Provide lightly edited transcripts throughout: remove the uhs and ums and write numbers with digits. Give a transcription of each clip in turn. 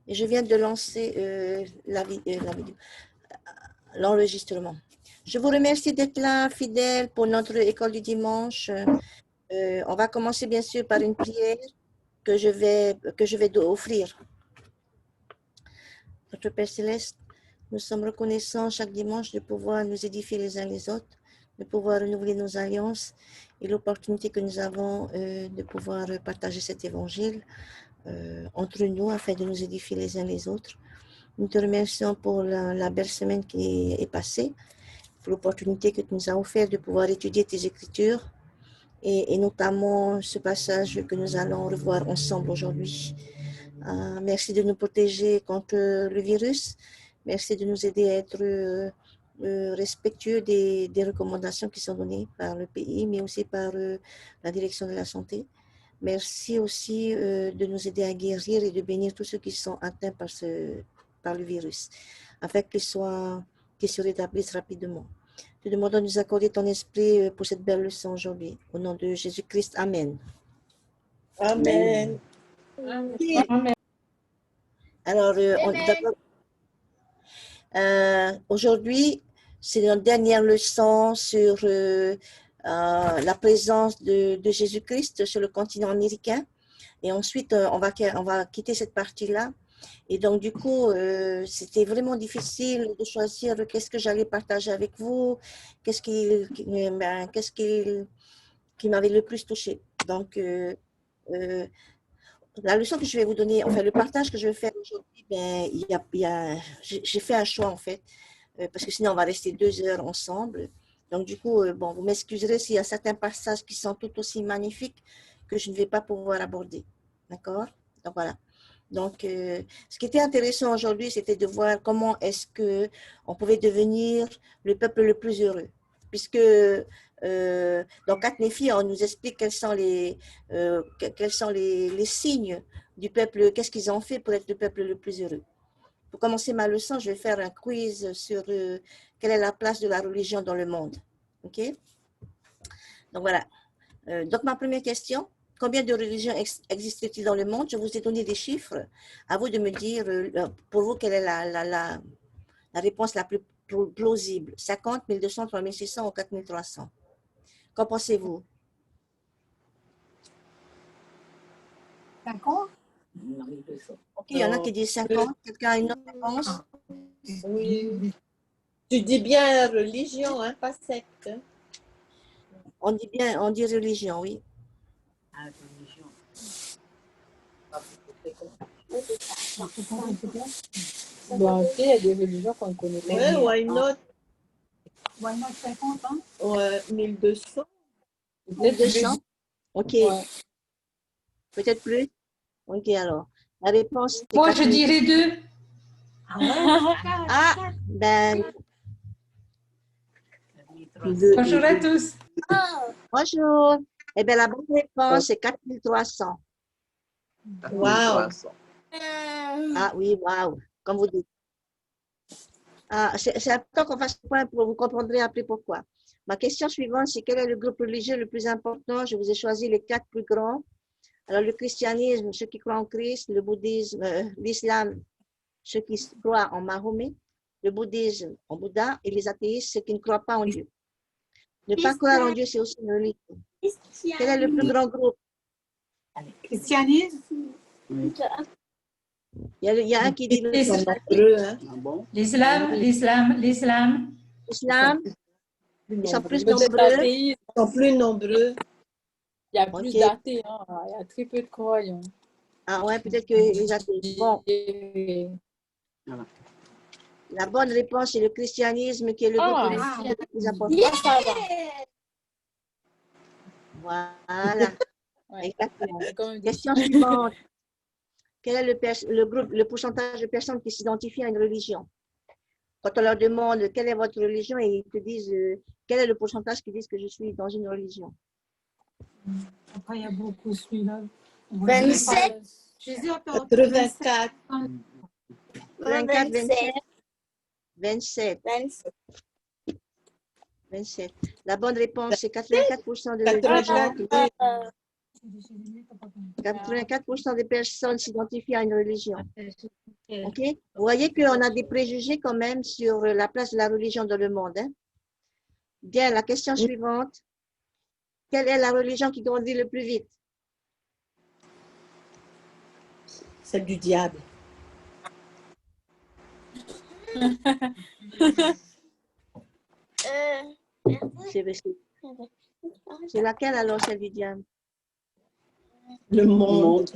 Et je viens de lancer l'enregistrement. Je vous remercie d'être là, fidèles, pour notre école du dimanche. On va commencer bien sûr par une prière que je vais offrir. Notre Père Céleste, nous sommes reconnaissants chaque dimanche de pouvoir nous édifier les uns les autres, de pouvoir renouveler nos alliances et l'opportunité que nous avons de pouvoir partager cet évangile entre nous afin de nous édifier les uns les autres. Nous te remercions pour la belle semaine qui est passée, pour l'opportunité que tu nous as offert de pouvoir étudier tes Écritures et notamment ce passage que nous allons revoir ensemble aujourd'hui. Merci de nous protéger contre le virus. Merci de nous aider à être respectueux des recommandations qui sont données par le pays, mais aussi par la direction de la santé. Merci aussi de nous aider à guérir et de bénir tous ceux qui sont atteints par le virus, afin qu'ils se rétablissent rapidement. Te demandons de nous accorder ton esprit pour cette belle leçon aujourd'hui. Au nom de Jésus-Christ, Amen. Amen. Amen. Alors, aujourd'hui, c'est notre dernière leçon sur la présence de Jésus-Christ sur le continent américain. Et ensuite, on va quitter cette partie-là. Et donc, du coup, c'était vraiment difficile de choisir qu'est-ce que j'allais partager avec vous, qu'est-ce qui m'avait le plus touché. Donc, la leçon que je vais vous donner, enfin, le partage que je vais faire aujourd'hui, j'ai fait un choix, en fait, parce que sinon, on va rester 2 heures ensemble. Donc, du coup, bon, vous m'excuserez s'il y a certains passages qui sont tout aussi magnifiques que je ne vais pas pouvoir aborder. D'accord? Donc, voilà. Donc, ce qui était intéressant aujourd'hui, c'était de voir comment est-ce qu'on pouvait devenir le peuple le plus heureux. Puisque dans 4 Néphi, on nous explique quels sont les signes du peuple, qu'est-ce qu'ils ont fait pour être le peuple le plus heureux. Pour commencer ma leçon, je vais faire un quiz sur quelle est la place de la religion dans le monde. OK? Donc, voilà. Donc, ma première question. Combien de religions existent-il dans le monde? Je vous ai donné des chiffres. À vous de me dire, pour vous, quelle est la réponse la plus plausible. 50, 1200, 3600 ou 4300? Qu'en pensez-vous? 50? Ok, il y en a qui disent 50. Quelqu'un a une autre réponse? Oui. Tu dis bien religion, hein, pas secte. On dit religion, oui. Religion. Bon, il y a des religions qu'on ne connaît pas. Ouais, why not? Why not 50, hein? Ouais, 1200. 1200? Ok. Ouais. Peut-être plus? Ok, alors. La réponse, c'est Moi, je 4000. dirais 2. Ah, ben. Bonjour à tous. Bonjour. Eh bien, la bonne réponse, c'est 4300. Wow. Ah oui, waouh, comme vous dites. Ah, c'est important qu'on fasse ce point pour vous comprendrez après pourquoi. Ma question suivante, c'est quel est le groupe religieux le plus important? Je vous ai choisi les 4 plus grands. Alors, le christianisme, ceux qui croient en Christ, le bouddhisme, l'islam, ceux qui croient en Mahomet, le bouddhisme en Bouddha, et les athéistes, ceux qui ne croient pas en Dieu. Ne pas croire en Dieu, c'est aussi une religion. Quel est le plus grand groupe? Christianisme? Il y a un qui dit Ils sont nombreux, hein. Ah bon? L'islam. l'islam. Ils sont plus nombreux. Ils sont plus nombreux. Il y a plus Ok. d'athées, hein. Il y a très peu de croyants. Ah ouais, peut-être que les athéistes. Bon, Voilà. la bonne réponse, c'est le christianisme qui est le groupe religieux le plus important. Ça va. Voilà. Ouais. Exactement. C'est quand même des Question suivante. Quel est le pourcentage de personnes qui s'identifient à une religion? Quand on leur demande quelle est votre religion, et ils te disent quel est le pourcentage qui disent que je suis dans une religion? Après, il y a beaucoup celui-là. 27. 84. 24, 27. 27. La bonne réponse, c'est 84% de gens. 84% des personnes s'identifient à une religion. OK? Vous voyez qu'on a des préjugés quand même sur la place de la religion dans le monde. Hein? Bien, la question suivante. Quelle est la religion qui grandit le plus vite? Celle du diable. C'est laquelle alors, celle du diable? Le monde.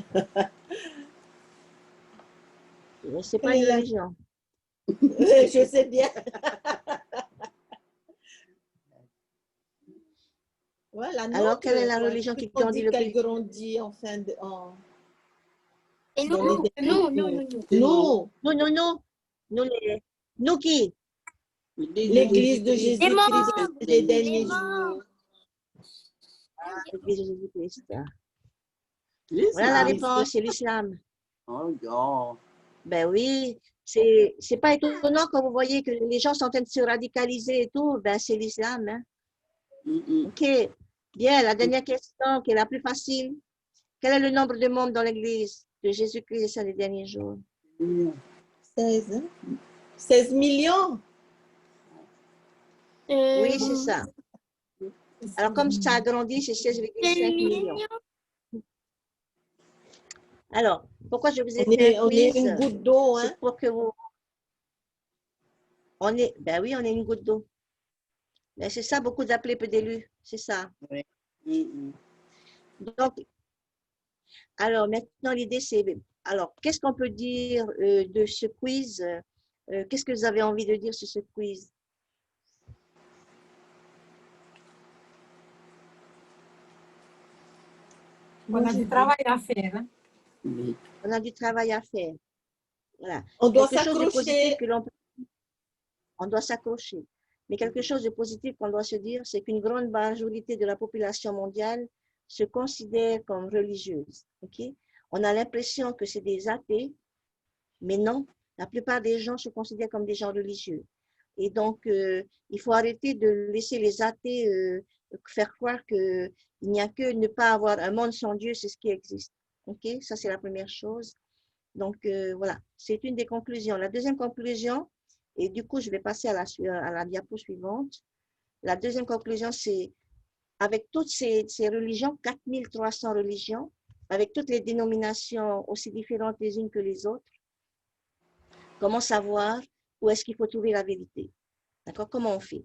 C'est pas une religion. Je sais bien. Voilà, alors, quelle est la religion qui grandit le plus vite? Grandit en fin de... Et nous, non. Nous, Nous qui? l'Église de Les Jésus-Christ membres, des derniers les membres. jours. L'Église de Jésus-Christ. L'islam. Voilà la réponse, c'est l'islam. Oh, God. Ben oui, c'est pas étonnant quand vous voyez que les gens sont en train de se radicaliser et tout, ben c'est l'islam. Hein? OK. Bien, la dernière question qui est la plus facile. Quel est le nombre de membres dans l'Église de Jésus-Christ dans les derniers jours? 16, hein? 16 millions. Oui, c'est ça. Alors, comme ça a grandi, c'est 16,5 millions. Alors, pourquoi je vous ai fait un On est quiz? une goutte d'eau, hein? C'est pour que vous... Ben oui, on est une goutte d'eau. Ben, c'est ça, beaucoup d'appelés, peu d'élus. C'est ça. Donc, alors maintenant, l'idée, c'est... Alors, qu'est-ce qu'on peut dire de ce quiz? Qu'est-ce que vous avez envie de dire sur ce quiz? On a du travail à faire. Hein? On a du travail à faire. Voilà. On doit Quelque chose de positif s'accrocher. que l'on peut... On doit s'accrocher. Mais quelque chose de positif qu'on doit se dire, c'est qu'une grande majorité de la population mondiale se considère comme religieuse. Okay? On a l'impression que c'est des athées, mais non, la plupart des gens se considèrent comme des gens religieux. Et donc, il faut arrêter de laisser les athées faire croire qu'il n'y a que ne pas avoir un monde sans Dieu, c'est ce qui existe. Okay? Ça, c'est la première chose. Donc, voilà, c'est une des conclusions. La deuxième conclusion, et du coup, je vais passer à la diapo suivante. La deuxième conclusion, c'est avec toutes ces religions, 4300 religions, avec toutes les dénominations aussi différentes les unes que les autres, comment savoir où est-ce qu'il faut trouver la vérité? D'accord? Comment on fait?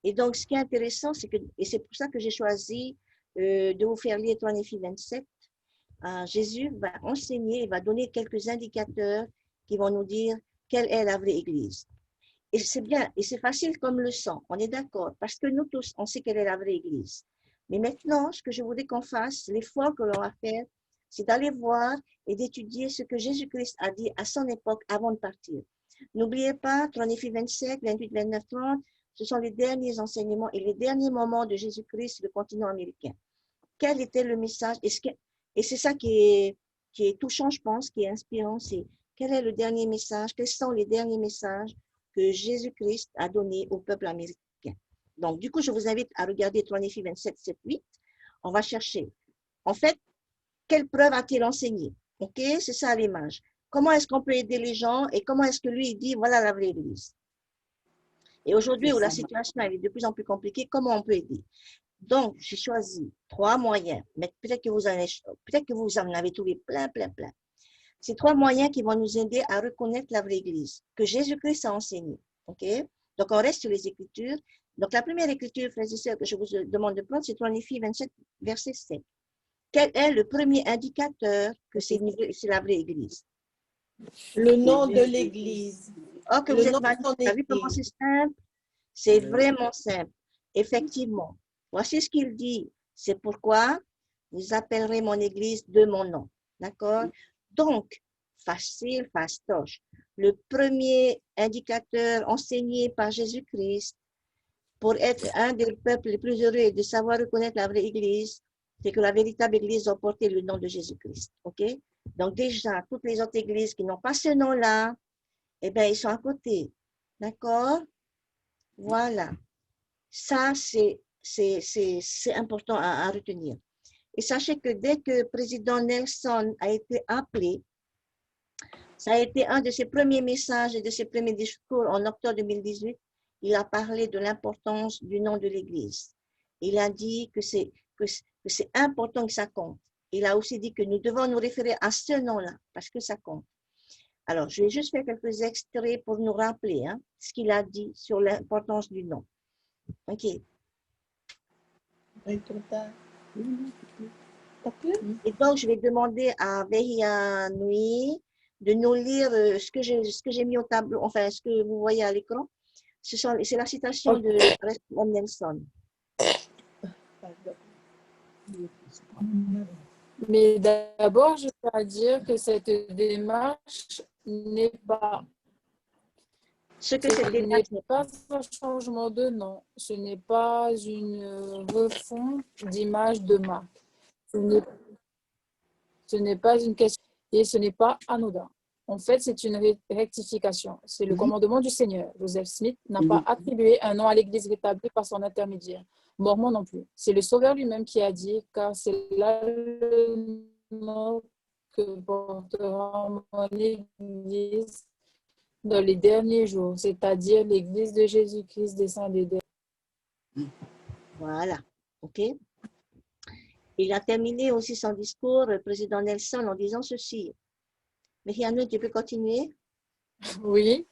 Et donc, ce qui est intéressant, c'est que, et c'est pour ça que j'ai choisi de vous faire lire 3 Néphi 27, Jésus va enseigner, il va donner quelques indicateurs qui vont nous dire quelle est la vraie Église. Et c'est bien, et c'est facile comme le sang, on est d'accord, parce que nous tous, on sait quelle est la vraie Église. Mais maintenant, ce que je voudrais qu'on fasse, l'effort que l'on va faire, c'est d'aller voir et d'étudier ce que Jésus-Christ a dit à son époque avant de partir. N'oubliez pas, 3 Néphi 27, 28, 29, 30, ce sont les derniers enseignements et les derniers moments de Jésus-Christ sur le continent américain. Quel était le message? Et c'est ça qui est touchant, je pense, qui est inspirant, c'est quel est le dernier message, quels sont les derniers messages que Jésus-Christ a donnés au peuple américain. Donc, du coup, je vous invite à regarder 3 Néphi 27, 7, 8. On va chercher. En fait, quelle preuve a-t-il enseigné? OK? C'est ça l'image. Comment est-ce qu'on peut aider les gens et comment est-ce que lui, il dit, voilà la vraie Église. Et aujourd'hui, où la situation elle est de plus en plus compliquée, comment on peut aider? Donc, j'ai choisi 3 moyens, mais peut-être que vous en avez trouvé plein. C'est 3 moyens qui vont nous aider à reconnaître la vraie Église, que Jésus-Christ a enseigné. OK? Donc, on reste sur les Écritures. Donc, la première écriture, frères et sœurs, que je vous demande de prendre, c'est 3 Néphi 27, verset 7. Quel est le premier indicateur que c'est la vraie Église? Le nom de l'Église. Oh, que vous êtes malade. Vous avez vu comment c'est simple? C'est vraiment simple. Effectivement. Voici ce qu'il dit. C'est pourquoi vous appellerez mon Église de mon nom. D'accord? Donc, facile, fastoche. Le premier indicateur enseigné par Jésus-Christ pour être un des peuples les plus heureux et de savoir reconnaître la vraie Église, c'est que la véritable Église doit porter le nom de Jésus-Christ. OK? Donc déjà, toutes les autres églises qui n'ont pas ce nom-là, eh bien, ils sont à côté. D'accord? Voilà. Ça, c'est important à retenir. Et sachez que dès que le président Nelson a été appelé Ça a été un de ses premiers messages et de ses premiers discours en octobre 2018. Il a parlé de l'importance du nom de l'Église. Il a dit que c'est important que ça compte. Il a aussi dit que nous devons nous référer à ce nom-là parce que ça compte. Alors, je vais juste faire quelques extraits pour nous rappeler ce qu'il a dit sur l'importance du nom. OK. Et donc, je vais demander à Vehia Nui de nous lire ce que j'ai mis au tableau, enfin, ce que vous voyez à l'écran. C'est la citation de Russell Nelson. Mais d'abord, je dois dire que cette démarche n'est pas un changement de nom, ce n'est pas une refonte d'image de marque, ce n'est pas une question et ce n'est pas anodin. En fait, c'est une rectification. C'est le commandement du Seigneur. Joseph Smith n'a pas attribué un nom à l'Église rétablie par son intermédiaire. Mormon non plus. C'est le Sauveur lui-même qui a dit, car c'est là le nom que portera mon Église dans les derniers jours, c'est-à-dire l'Église de Jésus-Christ descendue des derniers. Voilà. OK. Il a terminé aussi son discours, le président Nelson, en disant ceci. Mais Yannou, tu peux continuer? Oui.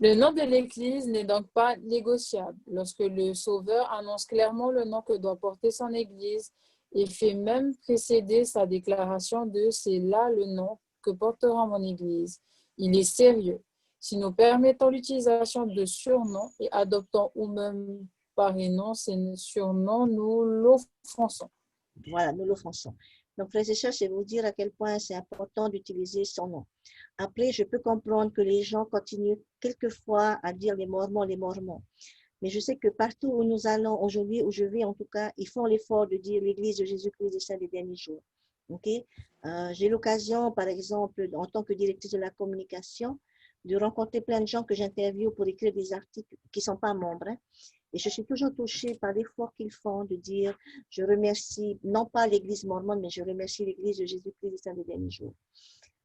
Le nom de l'Église n'est donc pas négociable. Lorsque le Sauveur annonce clairement le nom que doit porter son Église, il fait même précéder sa déclaration de « c'est là le nom que portera mon Église ». Il est sérieux. Si nous permettons l'utilisation de surnoms et adoptons ou même prénoms ces surnoms, nous l'offensons. Voilà, nous l'offensons. Donc, frères et sœurs, c'est vous dire à quel point c'est important d'utiliser son nom. Après, je peux comprendre que les gens continuent quelquefois à dire les Mormons. Mais je sais que partout où nous allons aujourd'hui, où je vais en tout cas, ils font l'effort de dire l'Église de Jésus-Christ des Saints des derniers jours. Okay? J'ai l'occasion, par exemple, en tant que directrice de la communication, de rencontrer plein de gens que j'interviewe pour écrire des articles qui ne sont pas membres. Et je suis toujours touchée par l'effort qu'ils font de dire, je remercie, non pas l'Église mormone, mais je remercie l'Église de Jésus-Christ des Saints des derniers jours.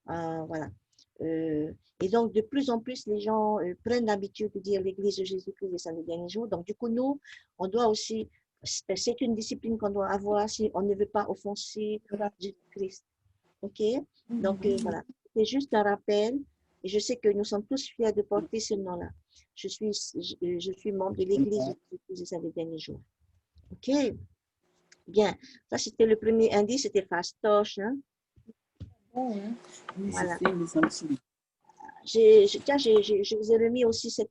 Voilà. Et donc, de plus en plus, les gens prennent l'habitude de dire l'Église de Jésus-Christ des Saints des derniers jours. Donc, du coup, nous, on doit aussi, c'est une discipline qu'on doit avoir si on ne veut pas offenser Jésus-Christ. OK? Donc, voilà. C'est juste un rappel. Et je sais que nous sommes tous fiers de porter ce nom-là. Je suis membre de l'Église de Jésus-Christ des Saints des derniers jours. OK? Bien. Ça, c'était le premier indice, c'était fastoche. Hein? Voilà. Je vous ai remis aussi cette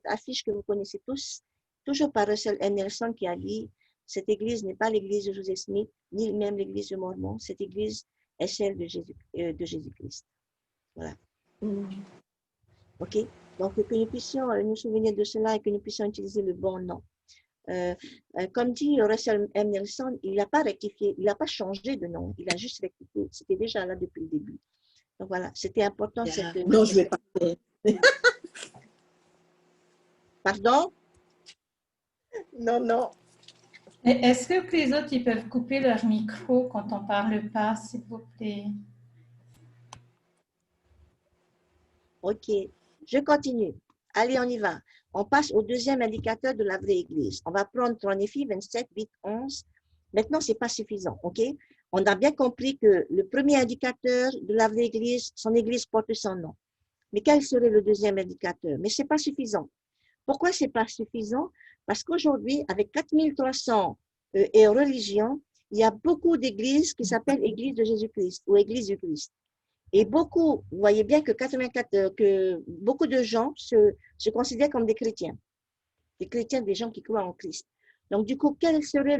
affiche que vous connaissez tous, toujours par Russell M. Nelson qui a dit « Cette église n'est pas l'église de Joseph Smith, ni même l'église de Mormon. Cette église est celle de Jésus-Christ. » Voilà. OK? Donc, que nous puissions nous souvenir de cela et que nous puissions utiliser le bon nom. Comme dit Russell M. Nelson, il n'a pas rectifié, il n'a pas changé de nom, il a juste rectifié. C'était déjà là depuis le début. Donc voilà, c'était important. Non, je ne vais pas faire. Pardon? Non, non. Est-ce que les autres ils peuvent couper leur micro quand on ne parle pas, s'il vous plaît? OK, je continue. Allez, on y va. On passe au deuxième indicateur de la vraie Église. On va prendre 3 Néphie 27, 8, 11. Maintenant, ce n'est pas suffisant, OK? On a bien compris que le premier indicateur de la vraie Église, son Église porte son nom. Mais quel serait le deuxième indicateur? Mais ce n'est pas suffisant. Pourquoi ce n'est pas suffisant? Parce qu'aujourd'hui, avec 4300 religions, il y a beaucoup d'églises qui s'appellent Église de Jésus-Christ ou Église du Christ. Et beaucoup, vous voyez bien que beaucoup de gens se considèrent comme des chrétiens. Des chrétiens, des gens qui croient en Christ. Donc, du coup, quel serait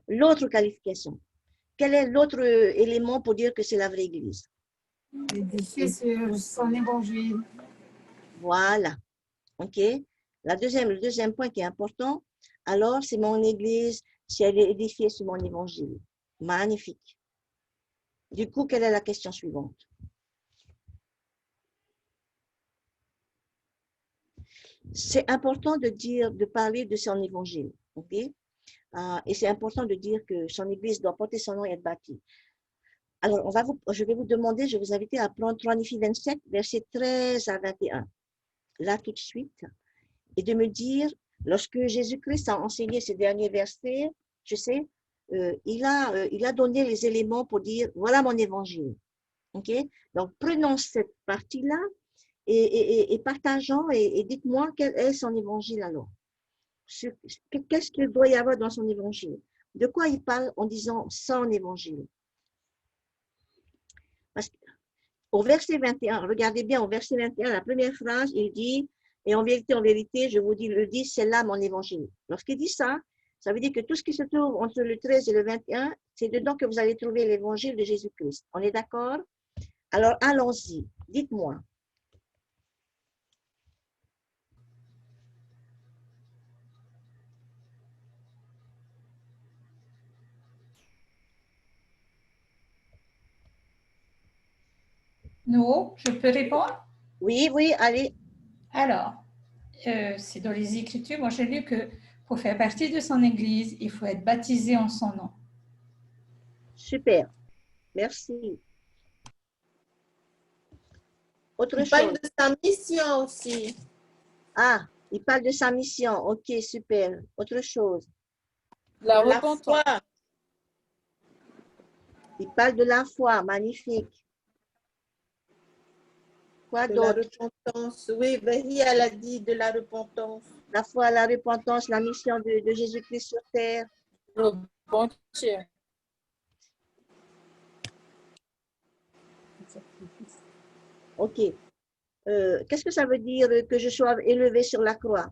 l'autre qualification? Quel est l'autre élément pour dire que c'est la vraie Église? Édifié sur son évangile. Voilà. OK. Le deuxième point qui est important, alors c'est mon Église, si elle est édifiée sur mon évangile. Magnifique. Du coup, quelle est la question suivante? C'est important de parler de son évangile. OK? Et c'est important de dire que son Église doit porter son nom et être bâtie. Alors, je vais vous demander, je vais vous inviter à prendre 3 Néphi 27, versets 13 à 21, là tout de suite, et de me dire, lorsque Jésus-Christ a enseigné ces derniers versets, je sais, il a donné les éléments pour dire, voilà mon évangile. Ok? Donc, prenons cette partie-là et partageons et dites-moi quel est son évangile alors. Qu'est-ce qu'il doit y avoir dans son évangile? De quoi il parle en disant son évangile? Parce qu'au verset 21, regardez bien, au verset 21, la première phrase, il dit, et en vérité, je vous dis, le dit, c'est là mon évangile. Lorsqu'il dit ça, ça veut dire que tout ce qui se trouve entre le 13 et le 21, c'est dedans que vous allez trouver l'évangile de Jésus-Christ. On est d'accord? Alors, allons-y. Dites-moi. Non, je peux répondre? Oui, oui, allez. Alors, c'est dans les Écritures. Moi, j'ai lu que pour faire partie de son Église, il faut être baptisé en son nom. Super. Merci. Autre Il parle chose. de sa mission aussi. Ah, il parle de sa mission. Ok, super. Autre chose. La La repentance. foi. Il parle de la foi. Magnifique. Quoi De la d'autre? repentance. Oui, Valérie, elle a dit de la repentance. La foi, la repentance, la mission de Jésus-Christ sur terre. Repentir. Ok. Qu'est-ce que ça veut dire que je sois élevé sur la croix?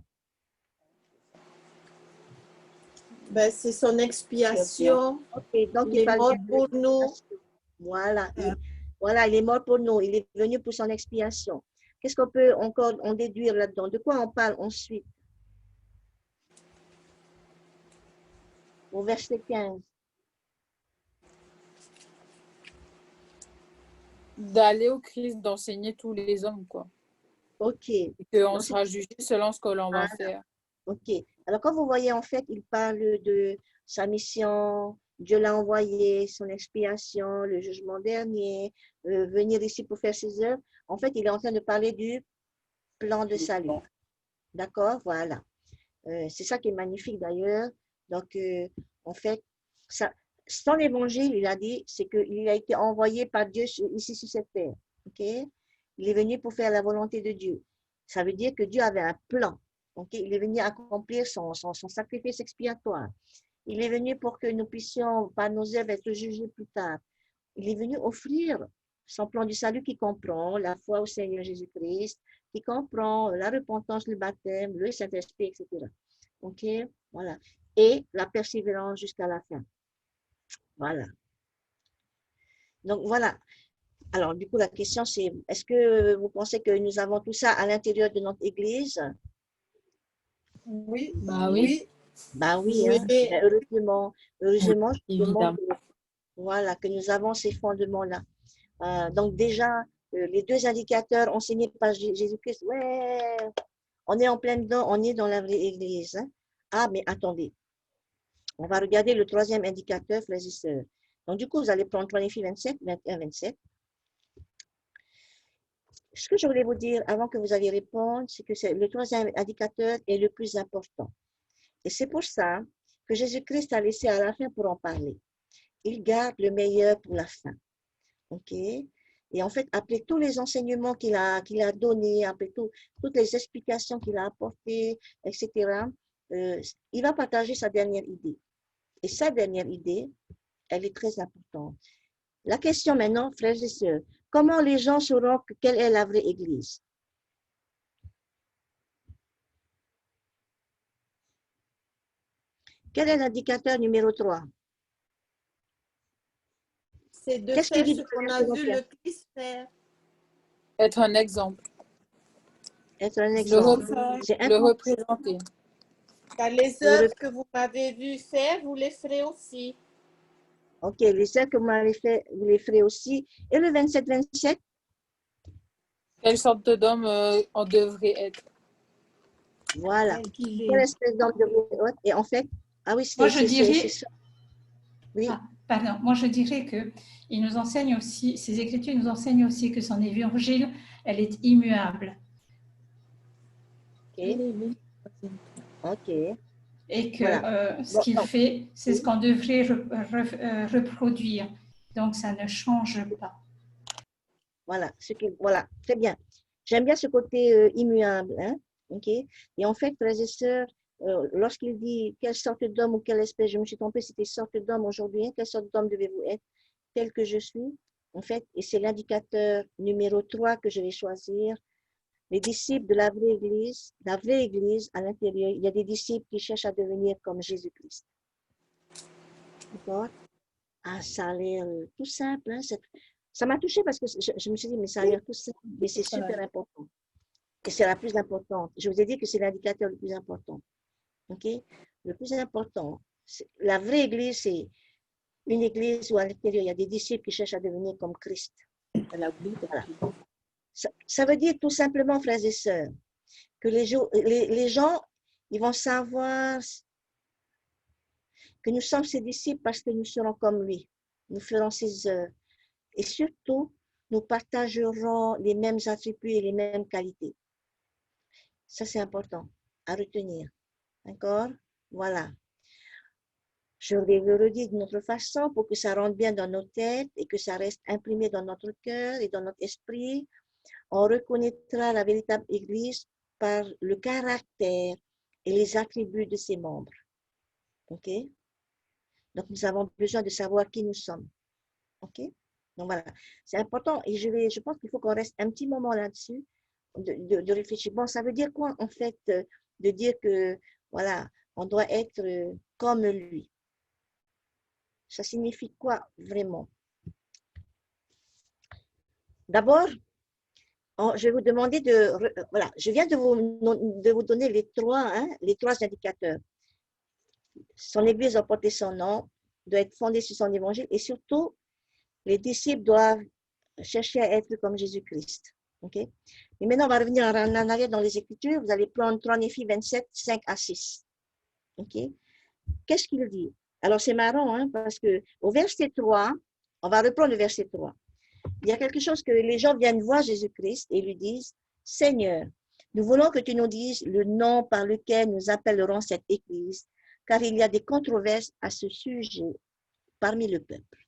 Ben, c'est son expiation. Ok, donc Il est parle mort bien de pour nous. l'expiation. Voilà. Voilà, il est mort pour nous. Il est venu pour son expiation. Qu'est-ce qu'on peut encore en déduire là-dedans? De quoi on parle ensuite? Au verset 15. D'aller au Christ, d'enseigner tous les hommes, quoi. Ok. Et qu'on Donc, sera jugé selon ce que l'on va Voilà. faire. Ok. Alors, quand vous voyez, en fait, il parle de sa mission, Dieu l'a envoyé, son expiation, le jugement dernier, venir ici pour faire ses œuvres. En fait, il est en train de parler du plan de salut. D'accord? Voilà. C'est ça qui est magnifique d'ailleurs. Donc, en fait, son évangile, il a dit, c'est qu'il a été envoyé par Dieu ici sur cette terre. Ok? Il est venu pour faire la volonté de Dieu. Ça veut dire que Dieu avait un plan. Okay? Il est venu accomplir son sacrifice expiatoire. Il est venu pour que nous puissions, par nos œuvres, être jugés plus tard. Il est venu offrir son plan du salut qui comprend la foi au Seigneur Jésus-Christ, qui comprend la repentance, le baptême, le Saint-Esprit, etc. Ok? Voilà. Et la persévérance jusqu'à la fin. Voilà. Donc, voilà. Alors, du coup, la question, c'est, est-ce que vous pensez que nous avons tout ça à l'intérieur de notre Église? Oui. Bah oui. Ben oui, Oui. hein. Mais heureusement, Évidemment. voilà, que nous avons ces fondements-là. Donc déjà, les deux indicateurs enseignés par Jésus-Christ, ouais, on est en plein dedans, on est dans la vraie Église. Hein. Ah, mais attendez, on va regarder le troisième indicateur, frères et sœurs. Donc du coup, vous allez prendre 27, 21, 27. Ce que je voulais vous dire avant que vous alliez répondre, c'est que le troisième indicateur est le plus important. Et c'est pour ça que Jésus-Christ a laissé à la fin pour en parler. Il garde le meilleur pour la fin. OK? Et en fait, après tous les enseignements qu'il a donnés, après toutes les explications qu'il a apportées, etc., il va partager sa dernière idée. Et sa dernière idée, elle est très importante. La question maintenant, frères et sœurs, comment les gens sauront quelle est la vraie Église? Quel est l'indicateur numéro 3? C'est de Qu'est-ce faire qu'il dit ce de qu'on manière a très vu claire? le Christ faire. Être un exemple. Être un Le, exemple. C'est le important. représenter. Car les œuvres que vous m'avez vu faire, vous les ferez aussi. OK, les œuvres que vous m'avez fait, vous les ferez aussi. Et le 27-27? Quelle sorte d'homme on devrait être? Voilà. Quelle espèce d'homme devrait être? Et en fait, ah oui, Moi, je dirais, ça. Oui. ah, Pardon, moi je dirais que il nous enseigne aussi, ces écritures nous enseignent aussi que son évangile, elle est immuable. Ok. Ok. Et que Voilà. ce qu'il fait, c'est ce qu'on devrait reproduire. Donc, ça ne change pas. Voilà, voilà, très bien. J'aime bien ce côté immuable. Hein? Ok. Et en fait, frères et sœurs, lorsqu'il dit quelle sorte d'homme ou quelle espèce, je me suis trompée, c'était sorte d'homme aujourd'hui, hein, quelle sorte d'homme devez-vous être, tel que je suis, en fait, et c'est l'indicateur numéro 3 que je vais choisir. Les disciples de la vraie église à l'intérieur, il y a des disciples qui cherchent à devenir comme Jésus-Christ. D'accord? Ah, ça a l'air tout simple. Hein? Ça m'a touchée parce que je me suis dit, mais ça a l'air tout simple, mais c'est super important. Et c'est la plus importante. Je vous ai dit que c'est l'indicateur le plus important. OK? Le plus important, la vraie église, c'est une église où à l'intérieur, il y a des disciples qui cherchent à devenir comme Christ. Voilà. Ça veut dire tout simplement, frères et sœurs, que les gens, ils vont savoir que nous sommes ses disciples parce que nous serons comme lui. Nous ferons ses œuvres. Et surtout, nous partagerons les mêmes attributs et les mêmes qualités. Ça, c'est important à retenir. D'accord? Voilà. Je vais le redire d'une autre façon pour que ça rentre bien dans nos têtes et que ça reste imprimé dans notre cœur et dans notre esprit. On reconnaîtra la véritable Église par le caractère et les attributs de ses membres. OK? Donc, nous avons besoin de savoir qui nous sommes. OK? Donc, voilà. C'est important et je pense qu'il faut qu'on reste un petit moment là-dessus, de réfléchir. Bon, ça veut dire quoi, en fait, de dire que, voilà, on doit être comme lui? Ça signifie quoi, vraiment? D'abord, je vais vous demander voilà, je viens de vous donner les trois indicateurs. Son Église doit porter son nom, doit être fondée sur son évangile et surtout, les disciples doivent chercher à être comme Jésus-Christ. OK? Et maintenant, on va revenir en arrière dans les Écritures. Vous allez prendre 3 Néphi 27, 5 à 6. OK? Qu'est-ce qu'il dit? Alors, c'est marrant, hein, parce qu'au verset 3, on va reprendre le verset 3. Il y a quelque chose que les gens viennent voir Jésus-Christ et lui disent, « Seigneur, nous voulons que tu nous dises le nom par lequel nous appellerons cette Église, car il y a des controverses à ce sujet parmi le peuple. »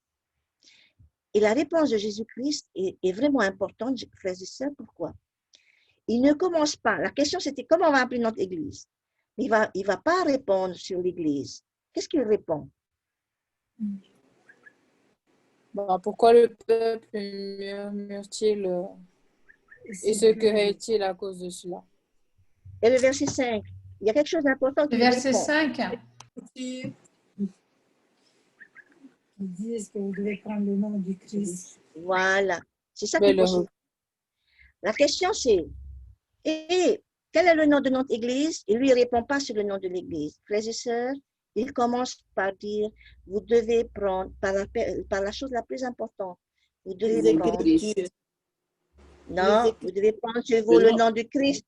Et la réponse de Jésus-Christ est vraiment importante, frères et sœurs. Pourquoi? Il ne commence pas. La question, c'était comment on va appeler notre Église. Il ne va pas répondre sur l'Église. Qu'est-ce qu'il répond? Bon, pourquoi le peuple murmure-t-il et se querelle-t-il à cause de cela? Et le verset 5, il y a quelque chose d'important Le qui verset répond. 5. Ils disent que vous devez prendre le nom du Christ. Voilà, c'est ça qu'il faut. La question c'est, et quel est le nom de notre Église? Et lui, il ne répond pas sur le nom de l'Église. Frères et sœurs, il commence par dire, vous devez prendre, par la chose la plus importante, vous devez prendre, non, vous devez prendre sur vous le nom du Christ,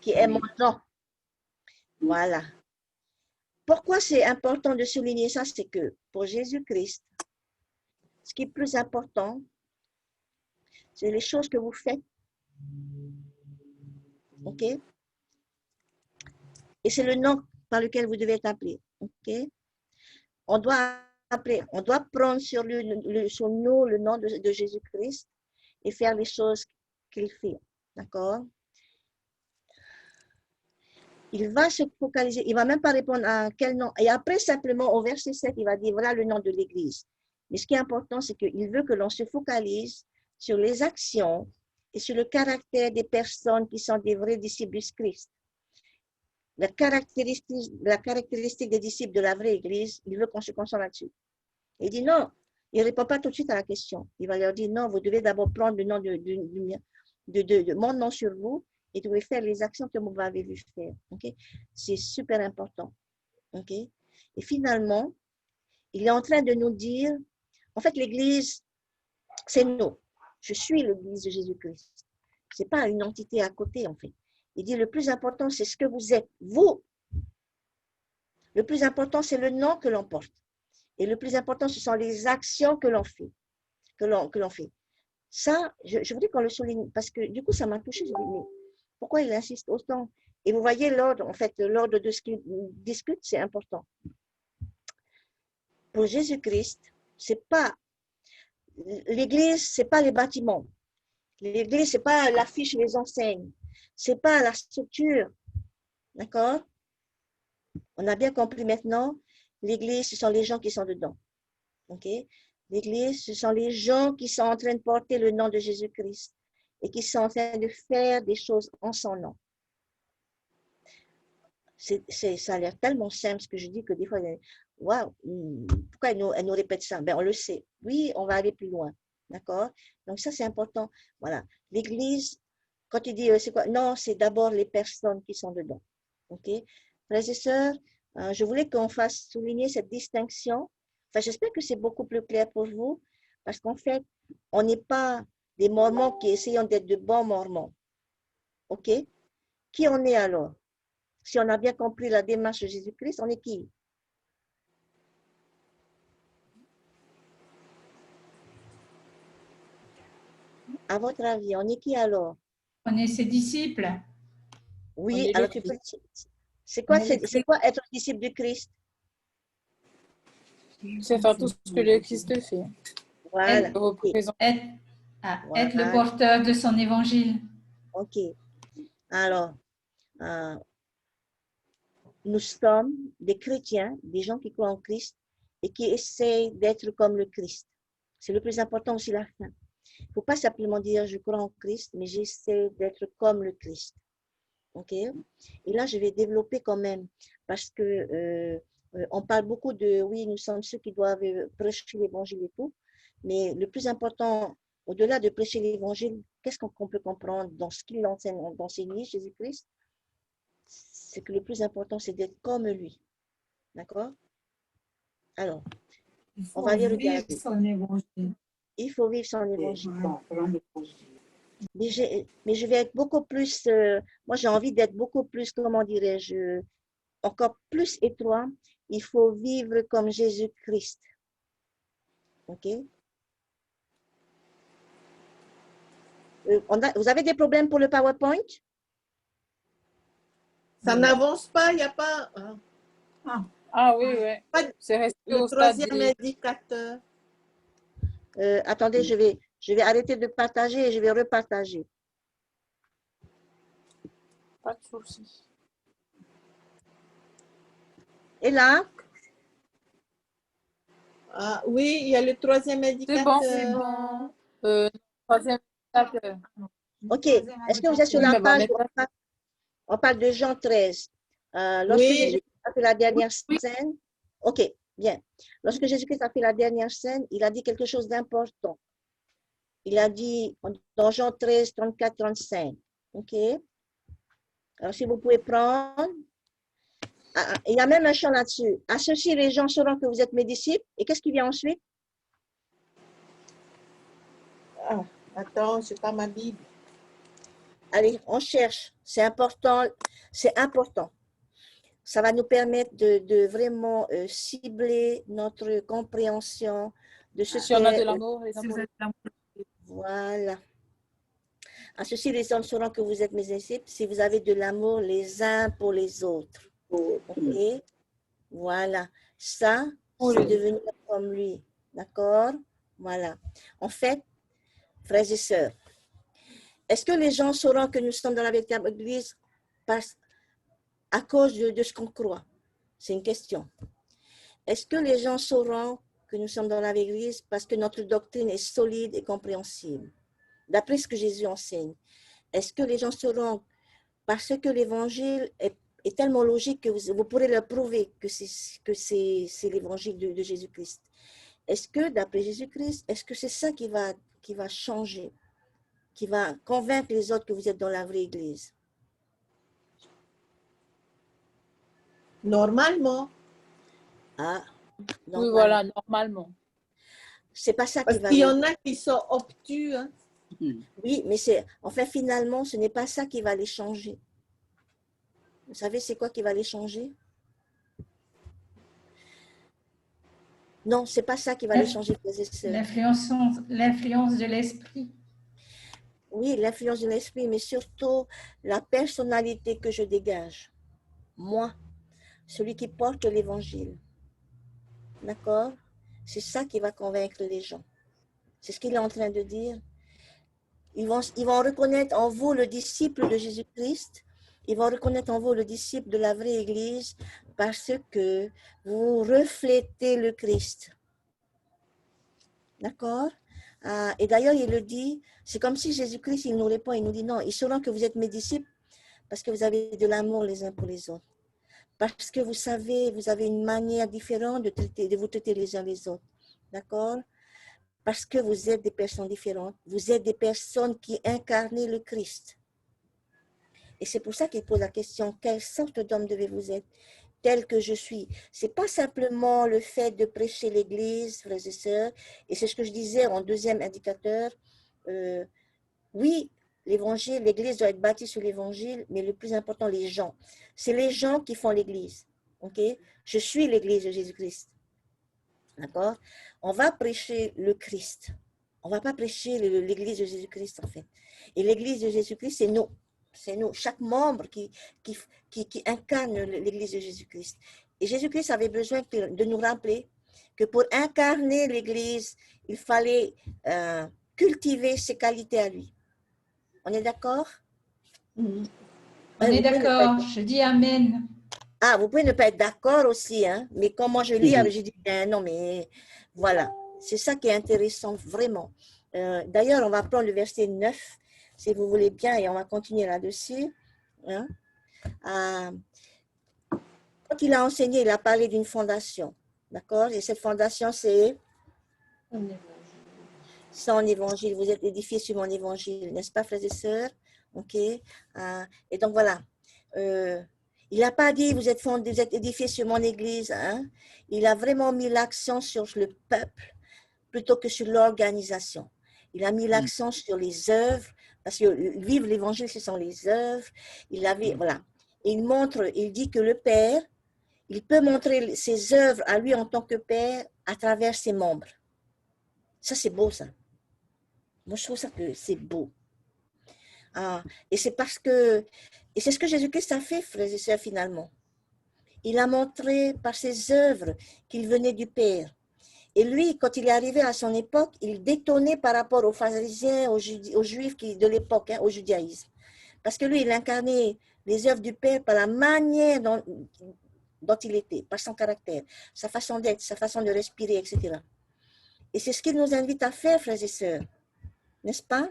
qui est mon nom. Voilà. Pourquoi c'est important de souligner ça? C'est que pour Jésus-Christ, ce qui est plus important, c'est les choses que vous faites. OK? Et c'est le nom par lequel vous devez être appelé. OK? On doit prendre sur nous le nom de Jésus-Christ et faire les choses qu'il fait. D'accord? Il va se focaliser, il ne va même pas répondre à quel nom. Et après, simplement, au verset 7, il va dire, voilà le nom de l'Église. Mais ce qui est important, c'est qu'il veut que l'on se focalise sur les actions et sur le caractère des personnes qui sont des vrais disciples du Christ. La caractéristique des disciples de la vraie Église, il veut qu'on se concentre là-dessus. Il dit non, il ne répond pas tout de suite à la question. Il va leur dire non, vous devez d'abord prendre le nom de mon nom sur vous et vous devez faire les actions que vous m'avez vu faire. Okay? C'est super important. Okay? Et finalement, il est en train de nous dire, en fait, l'Église, c'est nous. Je suis l'Église de Jésus-Christ. Ce n'est pas une entité à côté, en fait. Il dit, le plus important, c'est ce que vous êtes, vous. Le plus important, c'est le nom que l'on porte. Et le plus important, ce sont les actions que l'on fait. Que l'on fait. Ça, je voudrais qu'on le souligne, parce que du coup, ça m'a touché. Je me dis, mais pourquoi il insiste autant? Et vous voyez l'ordre, en fait, l'ordre de ce qu'il discute, c'est important. Pour Jésus-Christ, c'est pas l'Église, c'est pas les bâtiments. L'Église, c'est pas l'affiche, les enseignes. C'est pas la structure. D'accord? On a bien compris maintenant, l'Église, ce sont les gens qui sont dedans. OK? L'Église, ce sont les gens qui sont en train de porter le nom de Jésus-Christ et qui sont en train de faire des choses en son nom. Ça a l'air tellement simple ce que je dis que des fois, waouh, pourquoi elle nous répète ça? Ben, on le sait. Oui, on va aller plus loin. D'accord? Donc, ça, c'est important. Voilà. L'Église, quand tu dis, c'est quoi? Non, c'est d'abord les personnes qui sont dedans. OK? Frères et sœurs, je voulais qu'on fasse souligner cette distinction. Enfin, j'espère que c'est beaucoup plus clair pour vous, parce qu'en fait, on n'est pas des Mormons qui essayons d'être de bons Mormons. OK? Qui on est alors? Si on a bien compris la démarche de Jésus-Christ, on est qui? À votre avis, on est qui alors? On est ses disciples. Oui, est alors le tu peux. Christ. C'est quoi être disciple du Christ? C'est faire tout ce que le Christ fait. Voilà. Être, OK. Représente. être le porteur de son évangile. OK. Alors, nous sommes des chrétiens, des gens qui croient en Christ et qui essayent d'être comme le Christ. C'est le plus important aussi la fin. Il ne faut pas simplement dire je crois en Christ, mais j'essaie d'être comme le Christ. OK? Et là, je vais développer quand même parce que on parle beaucoup de oui, nous sommes ceux qui doivent prêcher l'évangile et tout, mais le plus important, au-delà de prêcher l'évangile, qu'est-ce qu'on peut comprendre dans ce qu'il enseigne, d'enseigner Jésus-Christ? C'est que le plus important, c'est d'être comme lui. D'accord? Alors, Il on faut va aller vivre regarder. son évangile. Il faut vivre son évangile. Voilà. Mais je vais être beaucoup plus, moi j'ai envie d'être beaucoup plus, comment dirais-je, encore plus étroit. Il faut vivre comme Jésus-Christ. OK? Vous avez des problèmes pour le PowerPoint? Ça n'avance pas, il n'y a pas Ah oui, oui. Pas C'est resté le au stade troisième du... indicateur. Attendez, je vais arrêter de partager et je vais repartager. Pas de souci. Et là, Ah, oui, il y a le troisième indicateur. C'est bon. Troisième indicateur. OK. Est-ce que vous êtes sur Oui, la mais va page où mettre... on parle de Jean 13? Lorsque Oui. Jésus a fait la dernière scène, OK, bien. Lorsque Jésus-Christ a fait la dernière scène, il a dit quelque chose d'important. Il a dit dans Jean 13, 34, 35. OK? Alors, si vous pouvez prendre, il y a même un chant là-dessus. À ceci, les gens sauront que vous êtes mes disciples. Et qu'est-ce qui vient ensuite? Ah, attends, je n'ai pas ma Bible. Allez, on cherche. C'est important. C'est important. Ça va nous permettre de vraiment cibler notre compréhension de ce Si on a de qu'est. l'amour, les amours. Voilà. À ceci, les hommes sauront que vous êtes mes disciples si vous avez de l'amour les uns pour les autres. OK? Voilà. Ça, c'est devenir comme lui. D'accord? Voilà. En fait, frères et sœurs, est-ce que les gens sauront que nous sommes dans la véritable Église à cause de ce qu'on croit? C'est une question. Est-ce que les gens sauront que nous sommes dans la Église parce que notre doctrine est solide et compréhensible, d'après ce que Jésus enseigne? Est-ce que les gens sauront parce que l'Évangile est tellement logique que vous pourrez leur prouver que c'est l'Évangile de Jésus-Christ? Est-ce que, d'après Jésus-Christ, est-ce que c'est ça qui va changer, qui va convaincre les autres que vous êtes dans la vraie Église? Normalement. Ah, Oui, voilà, normalement. C'est pas ça qui Parce va. qu'il y en a qui sont obtus. Hein. Oui, mais enfin, finalement, ce n'est pas ça qui va les changer. Vous savez, c'est quoi qui va les changer? Non, c'est pas ça qui va les changer, frères et sœurs. L'influence de l'esprit. Oui, l'influence de l'esprit, mais surtout la personnalité que je dégage. Moi, celui qui porte l'évangile. D'accord? C'est ça qui va convaincre les gens. C'est ce qu'il est en train de dire. Ils vont reconnaître en vous le disciple de Jésus-Christ. Ils vont reconnaître en vous le disciple de la vraie Église parce que vous reflétez le Christ. D'accord? Et d'ailleurs, il le dit, c'est comme si Jésus-Christ, il nous répond, il nous dit non, ils sauront que vous êtes mes disciples parce que vous avez de l'amour les uns pour les autres. Parce que vous savez, vous avez une manière différente de vous traiter les uns les autres. D'accord? Parce que vous êtes des personnes différentes. Vous êtes des personnes qui incarnent le Christ. Et c'est pour ça qu'il pose la question, quelle sorte d'homme devez-vous être? Tel que je suis. Ce n'est pas simplement le fait de prêcher l'Église, frères et sœurs, et c'est ce que je disais en deuxième indicateur. Oui, l'Évangile, l'Église doit être bâtie sur l'Évangile, mais le plus important, les gens. C'est les gens qui font l'Église. Okay? Je suis l'Église de Jésus-Christ. D'accord? On va prêcher le Christ. On ne va pas prêcher l'Église de Jésus-Christ, en fait. Et l'Église de Jésus-Christ, c'est nous. C'est nous, chaque membre qui incarne l'Église de Jésus-Christ. Et Jésus-Christ avait besoin de nous rappeler que pour incarner l'Église, il fallait cultiver ses qualités à lui. On est d'accord? On est d'accord, je dis Amen. Ah, vous pouvez ne pas être d'accord aussi, hein? Mais quand moi je lis, je dis, non, mais voilà. C'est ça qui est intéressant, vraiment. D'ailleurs, on va prendre le verset 9, si vous voulez bien, et on va continuer là-dessus. Hein? Quand il a enseigné, il a parlé d'une fondation. D'accord? Et cette fondation, c'est son évangile. Vous êtes édifiés sur mon évangile, n'est-ce pas, frères et sœurs? OK? Et donc, voilà. Il n'a pas dit, vous êtes édifiés sur mon église. Hein? Il a vraiment mis l'accent sur le peuple plutôt que sur l'organisation. Il a mis l'accent sur les œuvres, parce que vivre l'évangile, ce sont les œuvres. Voilà. Il dit que le Père, il peut montrer ses œuvres à lui en tant que Père à travers ses membres. Ça, c'est beau, ça. Moi, je trouve ça que c'est beau. Et c'est parce que, et c'est ce que Jésus-Christ a fait, frères et sœurs, finalement. Il a montré par ses œuvres qu'il venait du Père. Et lui, quand il est arrivé à son époque, il détonnait par rapport aux pharisiens, aux juifs de l'époque, hein, au judaïsme. Parce que lui, il incarnait les œuvres du Père par la manière dont il était, par son caractère, sa façon d'être, sa façon de respirer, etc. Et c'est ce qu'il nous invite à faire, frères et sœurs. N'est-ce pas?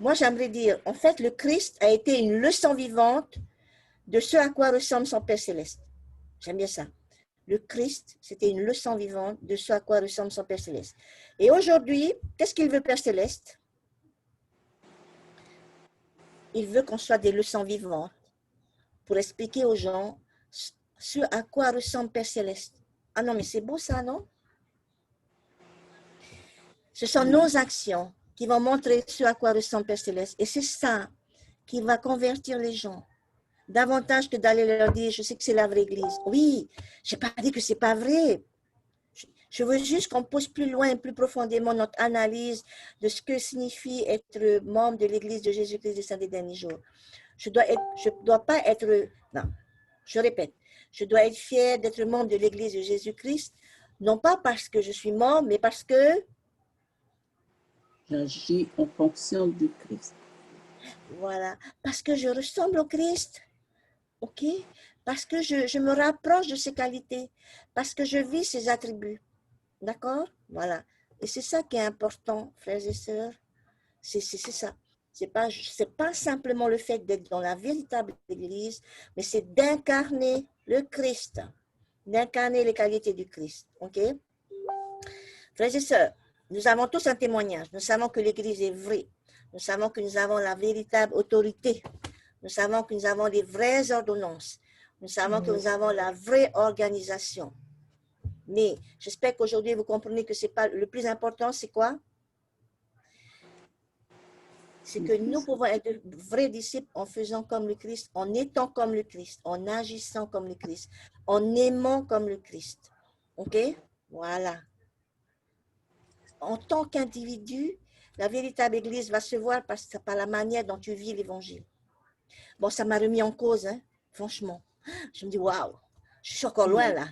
Moi, j'aimerais dire, en fait, le Christ a été une leçon vivante de ce à quoi ressemble son Père Céleste. J'aime bien ça. Le Christ, c'était une leçon vivante de ce à quoi ressemble son Père Céleste. Et aujourd'hui, qu'est-ce qu'il veut, Père Céleste? Il veut qu'on soit des leçons vivantes pour expliquer aux gens ce à quoi ressemble Père Céleste. Ah non, mais c'est beau ça, non? Ce sont nos actions qui vont montrer ce à quoi ressemble Père Céleste. Et c'est ça qui va convertir les gens. Davantage que d'aller leur dire, je sais que c'est la vraie Église. Oui, je n'ai pas dit que ce n'est pas vrai. Je veux juste qu'on pousse plus loin, plus profondément notre analyse de ce que signifie être membre de l'Église de Jésus-Christ des Saints des derniers jours. Je dois pas être, non, je répète, je dois être fière d'être membre de l'Église de Jésus-Christ, non pas parce que je suis membre, mais parce que j'agis en fonction du Christ. Voilà, parce que je ressemble au Christ. OK? Parce que je me rapproche de ses qualités, parce que je vis ses attributs. D'accord? Voilà. Et c'est ça qui est important, frères et sœurs. C'est ça. C'est pas simplement le fait d'être dans la véritable Église, mais c'est d'incarner le Christ, d'incarner les qualités du Christ. OK? Frères et sœurs, nous avons tous un témoignage. Nous savons que l'Église est vraie. Nous savons que nous avons la véritable autorité. Nous savons que nous avons les vraies ordonnances. Nous savons que nous avons la vraie organisation. Mais j'espère qu'aujourd'hui, vous comprenez que c'est pas le plus important, c'est quoi? C'est que nous pouvons être de vrais disciples en faisant comme le Christ, en étant comme le Christ, en agissant comme le Christ, en aimant comme le Christ. OK? Voilà. En tant qu'individu, la véritable Église va se voir par la manière dont tu vis l'Évangile. Bon, ça m'a remis en cause, hein, franchement. Je me dis, waouh, je suis encore loin là.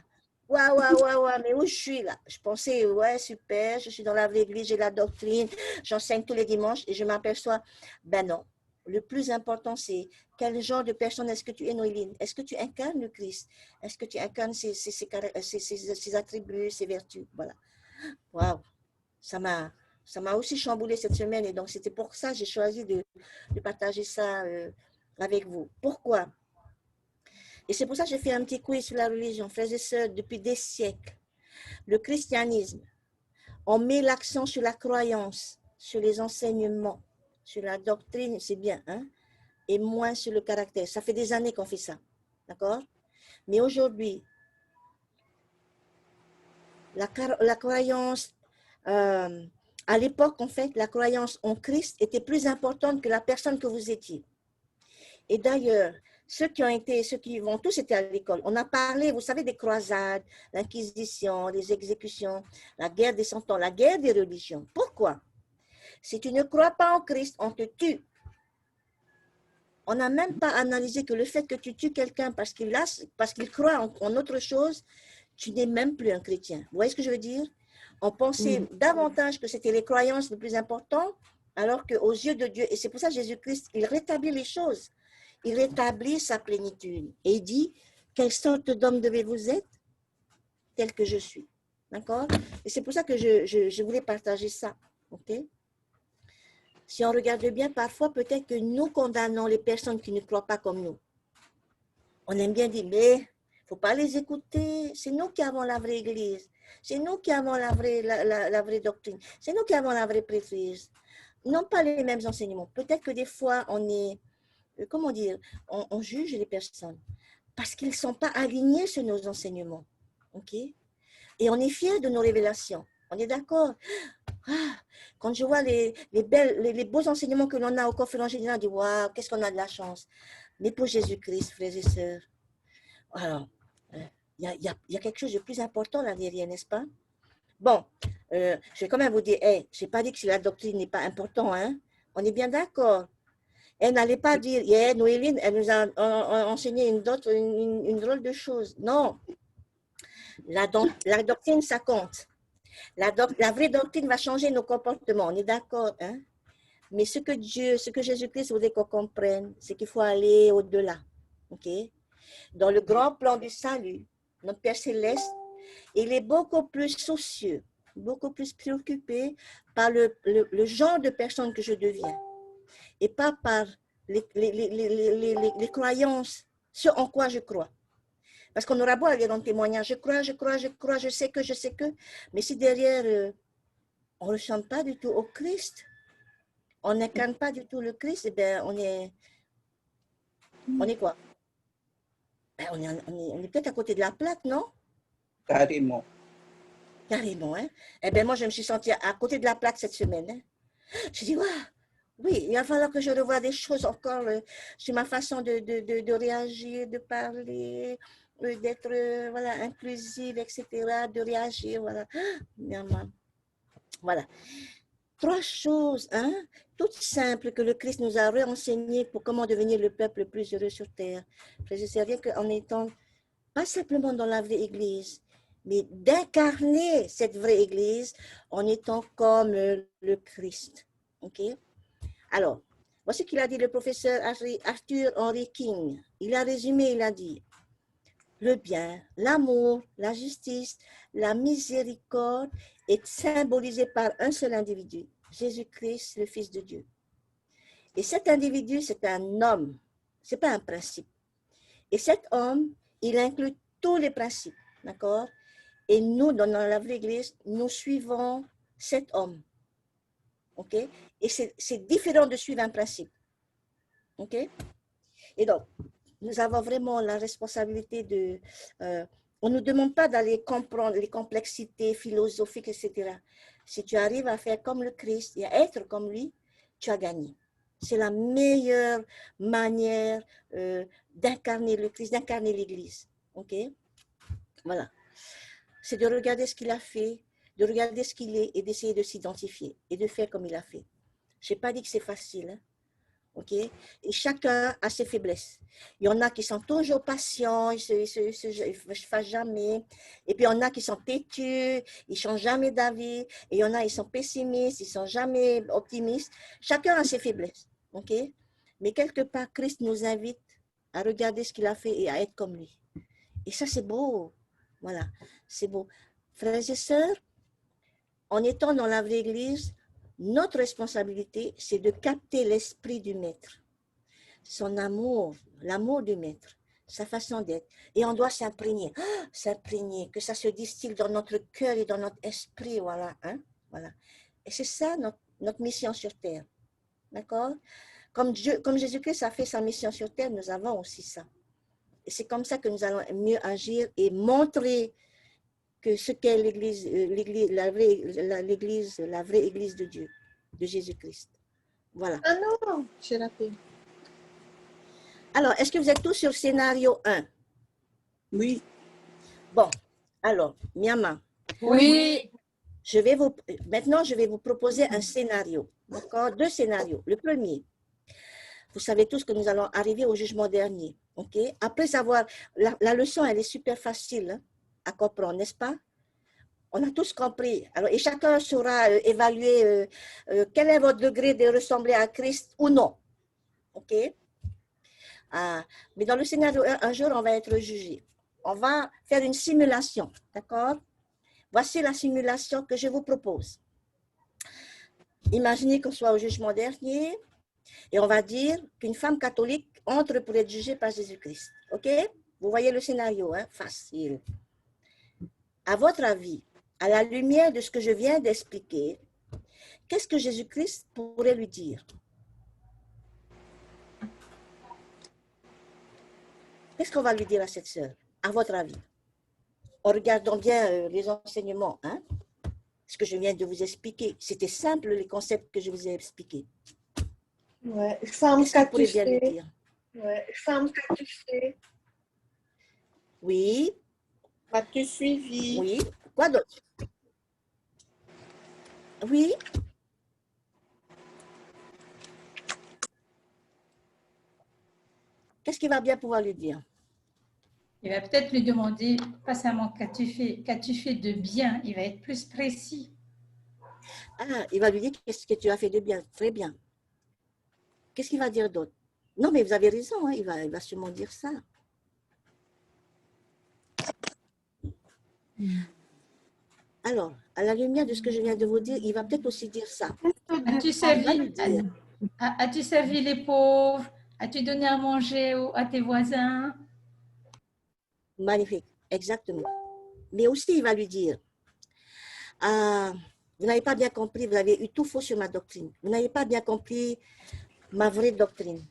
Waouh, mais où je suis là? Je pensais, ouais, super, je suis dans la vraie Église, j'ai la doctrine, j'enseigne tous les dimanches et je m'aperçois, ben non. Le plus important, c'est quel genre de personne est-ce que tu es, Noéline? Est-ce que tu incarnes le Christ? Est-ce que tu incarnes ses attributs, ses vertus? Voilà. Waouh, ça m'a aussi chamboulé cette semaine et donc c'était pour ça que j'ai choisi de partager ça avec vous. Pourquoi? Et c'est pour ça que j'ai fait un petit quiz sur la religion, frères et sœurs, depuis des siècles. Le christianisme, on met l'accent sur la croyance, sur les enseignements, sur la doctrine, c'est bien, hein, et moins sur le caractère. Ça fait des années qu'on fait ça, d'accord? Mais aujourd'hui, la croyance, à l'époque, en fait, la croyance en Christ était plus importante que la personne que vous étiez. Et d'ailleurs, ceux qui vont tous été à l'école, on a parlé, vous savez, des croisades, l'Inquisition, les exécutions, la guerre des 100 ans, la guerre des religions. Pourquoi? Si tu ne crois pas en Christ, on te tue. On n'a même pas analysé que le fait que tu tues quelqu'un parce qu'il croit en autre chose, tu n'es même plus un chrétien. Vous voyez ce que je veux dire? On pensait davantage que c'était les croyances le plus important, alors qu'aux yeux de Dieu, et c'est pour ça que Jésus-Christ, il rétablit les choses. Il rétablit sa plénitude. Et il dit, quelle sorte d'homme devez-vous être? Tel que je suis. D'accord? Et c'est pour ça que je voulais partager ça. OK? Si on regarde bien, parfois, peut-être que nous condamnons les personnes qui ne croient pas comme nous. On aime bien dire, mais il ne faut pas les écouter. C'est nous qui avons la vraie Église. C'est nous qui avons la vraie doctrine. C'est nous qui avons la vraie prêtrise. Non pas les mêmes enseignements. Peut-être que des fois, comment dire, on juge les personnes parce qu'ils ne sont pas alignés sur nos enseignements. OK? Et on est fiers de nos révélations. On est d'accord? Quand je vois les beaux enseignements que l'on a au conférence générale, on dit, waouh, qu'est-ce qu'on a de la chance. Mais pour Jésus-Christ, frères et sœurs, alors, il y a quelque chose de plus important là derrière, n'est-ce pas? Bon, je vais quand même vous dire, hey, je n'ai pas dit que la doctrine n'est pas importante, hein? On est bien d'accord. Elle n'allait pas dire, yeah, Noéline, elle nous a enseigné une drôle de chose. Non, la doctrine, ça compte. La vraie doctrine va changer nos comportements, on est d'accord, hein? Mais ce que Jésus-Christ voulait qu'on comprenne, c'est qu'il faut aller au-delà, ok? Dans le grand plan du salut, notre Père Céleste, il est beaucoup plus soucieux, beaucoup plus préoccupé par le genre de personne que je deviens et pas par les croyances, ce en quoi je crois. Parce qu'on aura beau aller dans le témoignage, je crois, je sais que, mais si derrière, on ne ressemble pas du tout au Christ, on n'incarne pas du tout le Christ, eh bien, on est quoi? Ben, on est peut-être à côté de la plaque, non? Carrément. Carrément, hein? Eh bien, moi, je me suis sentie à côté de la plaque cette semaine. Hein? Je dis, waouh, oui, il va falloir que je revoie des choses encore sur ma façon de réagir, de parler, d'être voilà, inclusive, etc., de réagir, voilà. Voilà. 3 choses, hein, toutes simples que le Christ nous a réenseignées pour comment devenir le peuple le plus heureux sur terre. Je sais rien qu'en étant pas simplement dans la vraie Église, mais d'incarner cette vraie Église en étant comme le Christ. OK? Alors, voici ce qu'il a dit le professeur Arthur Henry King. Il a résumé, il a dit, le bien, l'amour, la justice, la miséricorde est symbolisé par un seul individu, Jésus-Christ, le Fils de Dieu. Et cet individu, c'est un homme, ce n'est pas un principe. Et cet homme, il inclut tous les principes, d'accord? Et nous, dans la vraie Église, nous suivons cet homme, ok? Et c'est différent de suivre un principe, ok? Et donc, nous avons vraiment la responsabilité de... on ne nous demande pas d'aller comprendre les complexités philosophiques, etc. Si tu arrives à faire comme le Christ et à être comme lui, tu as gagné. C'est la meilleure manière d'incarner le Christ, d'incarner l'Église. OK? Voilà. c'est de regarder ce qu'il a fait, de regarder ce qu'il est et d'essayer de s'identifier et de faire comme il a fait. Je n'ai pas dit que c'est facile, hein, ok? Et chacun a ses faiblesses. Il y en a qui sont toujours patients, ils ne fassent jamais. Et puis il y en a qui sont têtus, ils ne changent jamais d'avis. Et il y en a qui sont pessimistes, ils ne sont jamais optimistes. Chacun a ses faiblesses, ok? Mais quelque part, Christ nous invite à regarder ce qu'il a fait et à être comme lui. Et ça, c'est beau. Voilà, c'est beau. Frères et sœurs, en étant dans la vraie Église, notre responsabilité, c'est de capter l'esprit du Maître, son amour, l'amour du Maître, sa façon d'être. Et on doit s'imprégner, s'imprégner, que ça se distille dans notre cœur et dans notre esprit, voilà. Hein? Voilà. Et c'est ça notre mission sur terre. D'accord? Comme Jésus-Christ a fait sa mission sur terre, nous avons aussi ça. Et c'est comme ça que nous allons mieux agir et montrer que ce qu'est la vraie Église de Dieu, de Jésus-Christ. Voilà. Ah non, j'ai raté. Alors, est-ce que vous êtes tous sur scénario 1? Oui. Bon, alors, Miama, Oui. maintenant, je vais vous proposer un scénario, d'accord? 2 scénarios. Le premier, vous savez tous que nous allons arriver au jugement dernier, ok? Après avoir, la leçon, elle est super facile, hein, à comprendre, n'est-ce pas? On a tous compris. Alors, et chacun saura évaluer quel est votre degré de ressembler à Christ ou non. OK? Mais dans le scénario 1, un jour, on va être jugé. On va faire une simulation. D'accord? Voici la simulation que je vous propose. Imaginez qu'on soit au jugement dernier et on va dire qu'une femme catholique entre pour être jugée par Jésus-Christ. OK? Vous voyez le scénario, hein? Facile. À votre avis, à la lumière de ce que je viens d'expliquer, qu'est-ce que Jésus-Christ pourrait lui dire? Qu'est-ce qu'on va lui dire à cette sœur, à votre avis? En regardant bien les enseignements, hein? Ce que je viens de vous expliquer. C'était simple, les concepts que je vous ai expliqués. Ouais, femme Qu'est-ce qu'on pourrait bien lui catéchée. dire? Ouais, femme catéchée. Oui, As-tu suivi? oui. Quoi d'autre? Oui. Qu'est-ce qu'il va bien pouvoir lui dire? Il va peut-être lui demander, pas seulement qu'as-tu fait de bien, il va être plus précis. Ah, il va lui dire qu'est-ce que tu as fait de bien. Très bien. Qu'est-ce qu'il va dire d'autre? Non, mais vous avez raison, hein, il va sûrement dire ça. Alors, à la lumière de ce que je viens de vous dire, il va peut-être aussi dire ça. As-tu Il va lui servi, dire, as-tu servi les pauvres? As-tu donné à manger à tes voisins? magnifique, exactement. Mais aussi, il va lui dire, ah, vous n'avez pas bien compris, vous avez eu tout faux sur ma doctrine. Vous n'avez pas bien compris ma vraie doctrine.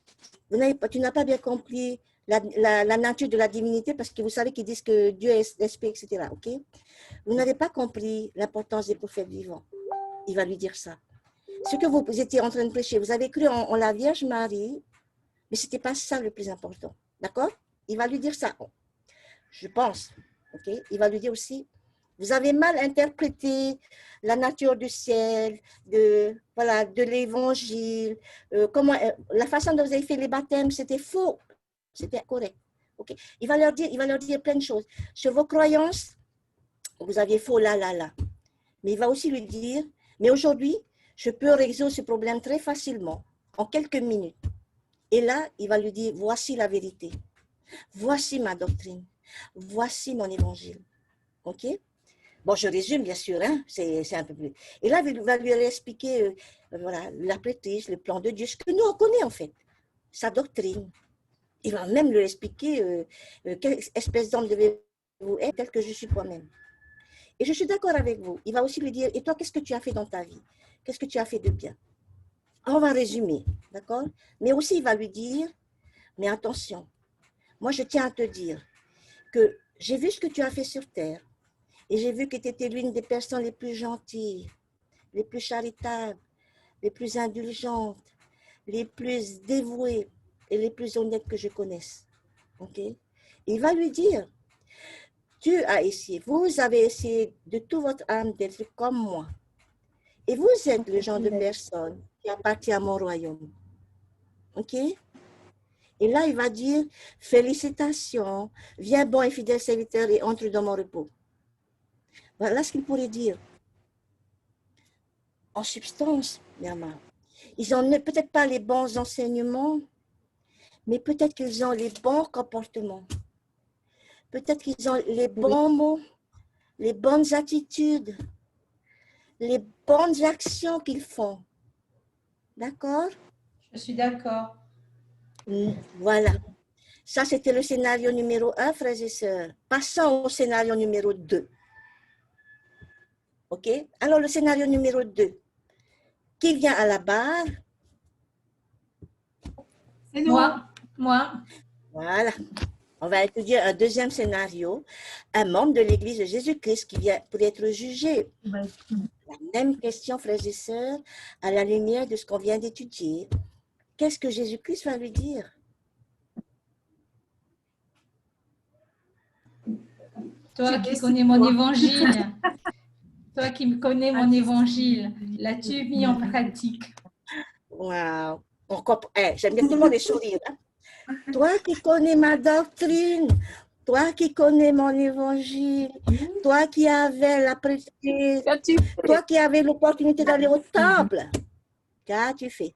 Tu n'as pas bien compris la nature de la divinité parce que vous savez qu'ils disent que Dieu est esprit, etc. Ok? Vous n'avez pas compris l'importance des prophètes vivants. Il va lui dire ça. Ce que vous étiez en train de prêcher, vous avez cru en la Vierge Marie, mais ce n'était pas ça le plus important. D'accord? Il va lui dire ça. Je pense. Ok? Il va lui dire aussi, vous avez mal interprété la nature du ciel, de l'évangile, la façon dont vous avez fait les baptêmes, c'était faux, c'était incorrect. Okay? Il va leur dire plein de choses. Sur vos croyances, vous aviez faux là. Mais il va aussi lui dire, mais aujourd'hui, je peux résoudre ce problème très facilement, en quelques minutes. Et là, il va lui dire, voici la vérité. Voici ma doctrine. Voici mon évangile. OK? Bon, je résume, bien sûr, hein, c'est un peu plus. Et là, il va lui expliquer voilà, la prêtrise, le plan de Dieu, ce que nous, on connaît en fait, sa doctrine. Il va même lui expliquer quelle espèce d'homme devez-vous être, tel que je suis moi-même. Et je suis d'accord avec vous. Il va aussi lui dire, et toi, qu'est-ce que tu as fait dans ta vie? Qu'est-ce que tu as fait de bien? On va résumer, d'accord? Mais aussi, il va lui dire, mais attention, moi, je tiens à te dire que j'ai vu ce que tu as fait sur terre. Et j'ai vu que tu étais l'une des personnes les plus gentilles, les plus charitables, les plus indulgentes, les plus dévouées et les plus honnêtes que je connaisse. Ok? Il va lui dire, tu as essayé, vous avez essayé de toute votre âme d'être comme moi. Et vous êtes le genre de personne qui appartient à mon royaume. OK? Et là, il va dire, félicitations, viens bon et fidèle serviteur et entre dans mon repos. Voilà ce qu'il pourrait dire. En substance, Myanmar, ils n'ont peut-être pas les bons enseignements, mais peut-être qu'ils ont les bons comportements. Peut-être qu'ils ont les bons mots, les bonnes attitudes, les bonnes actions qu'ils font. D'accord? Je suis d'accord. Voilà. Ça, c'était le scénario numéro 1, frères et sœurs. Passons au scénario numéro 2. OK? Alors, le scénario numéro 2. Qui vient à la barre? C'est nous. Moi. Voilà. On va étudier un deuxième scénario. Un membre de l'Église de Jésus-Christ qui vient pour être jugé. La même question, frères et sœurs, à la lumière de ce qu'on vient d'étudier. Qu'est-ce que Jésus-Christ va lui dire? Toi qui connais mon évangile, toi qui me connais mon évangile, l'as-tu mis en pratique? Wow. J'aime bien tout le monde est sourire. Hein? Toi qui connais ma doctrine, toi qui connais mon évangile, toi qui avais la précieuse, toi qui avais l'opportunité d'aller au temple, qu'as-tu fait?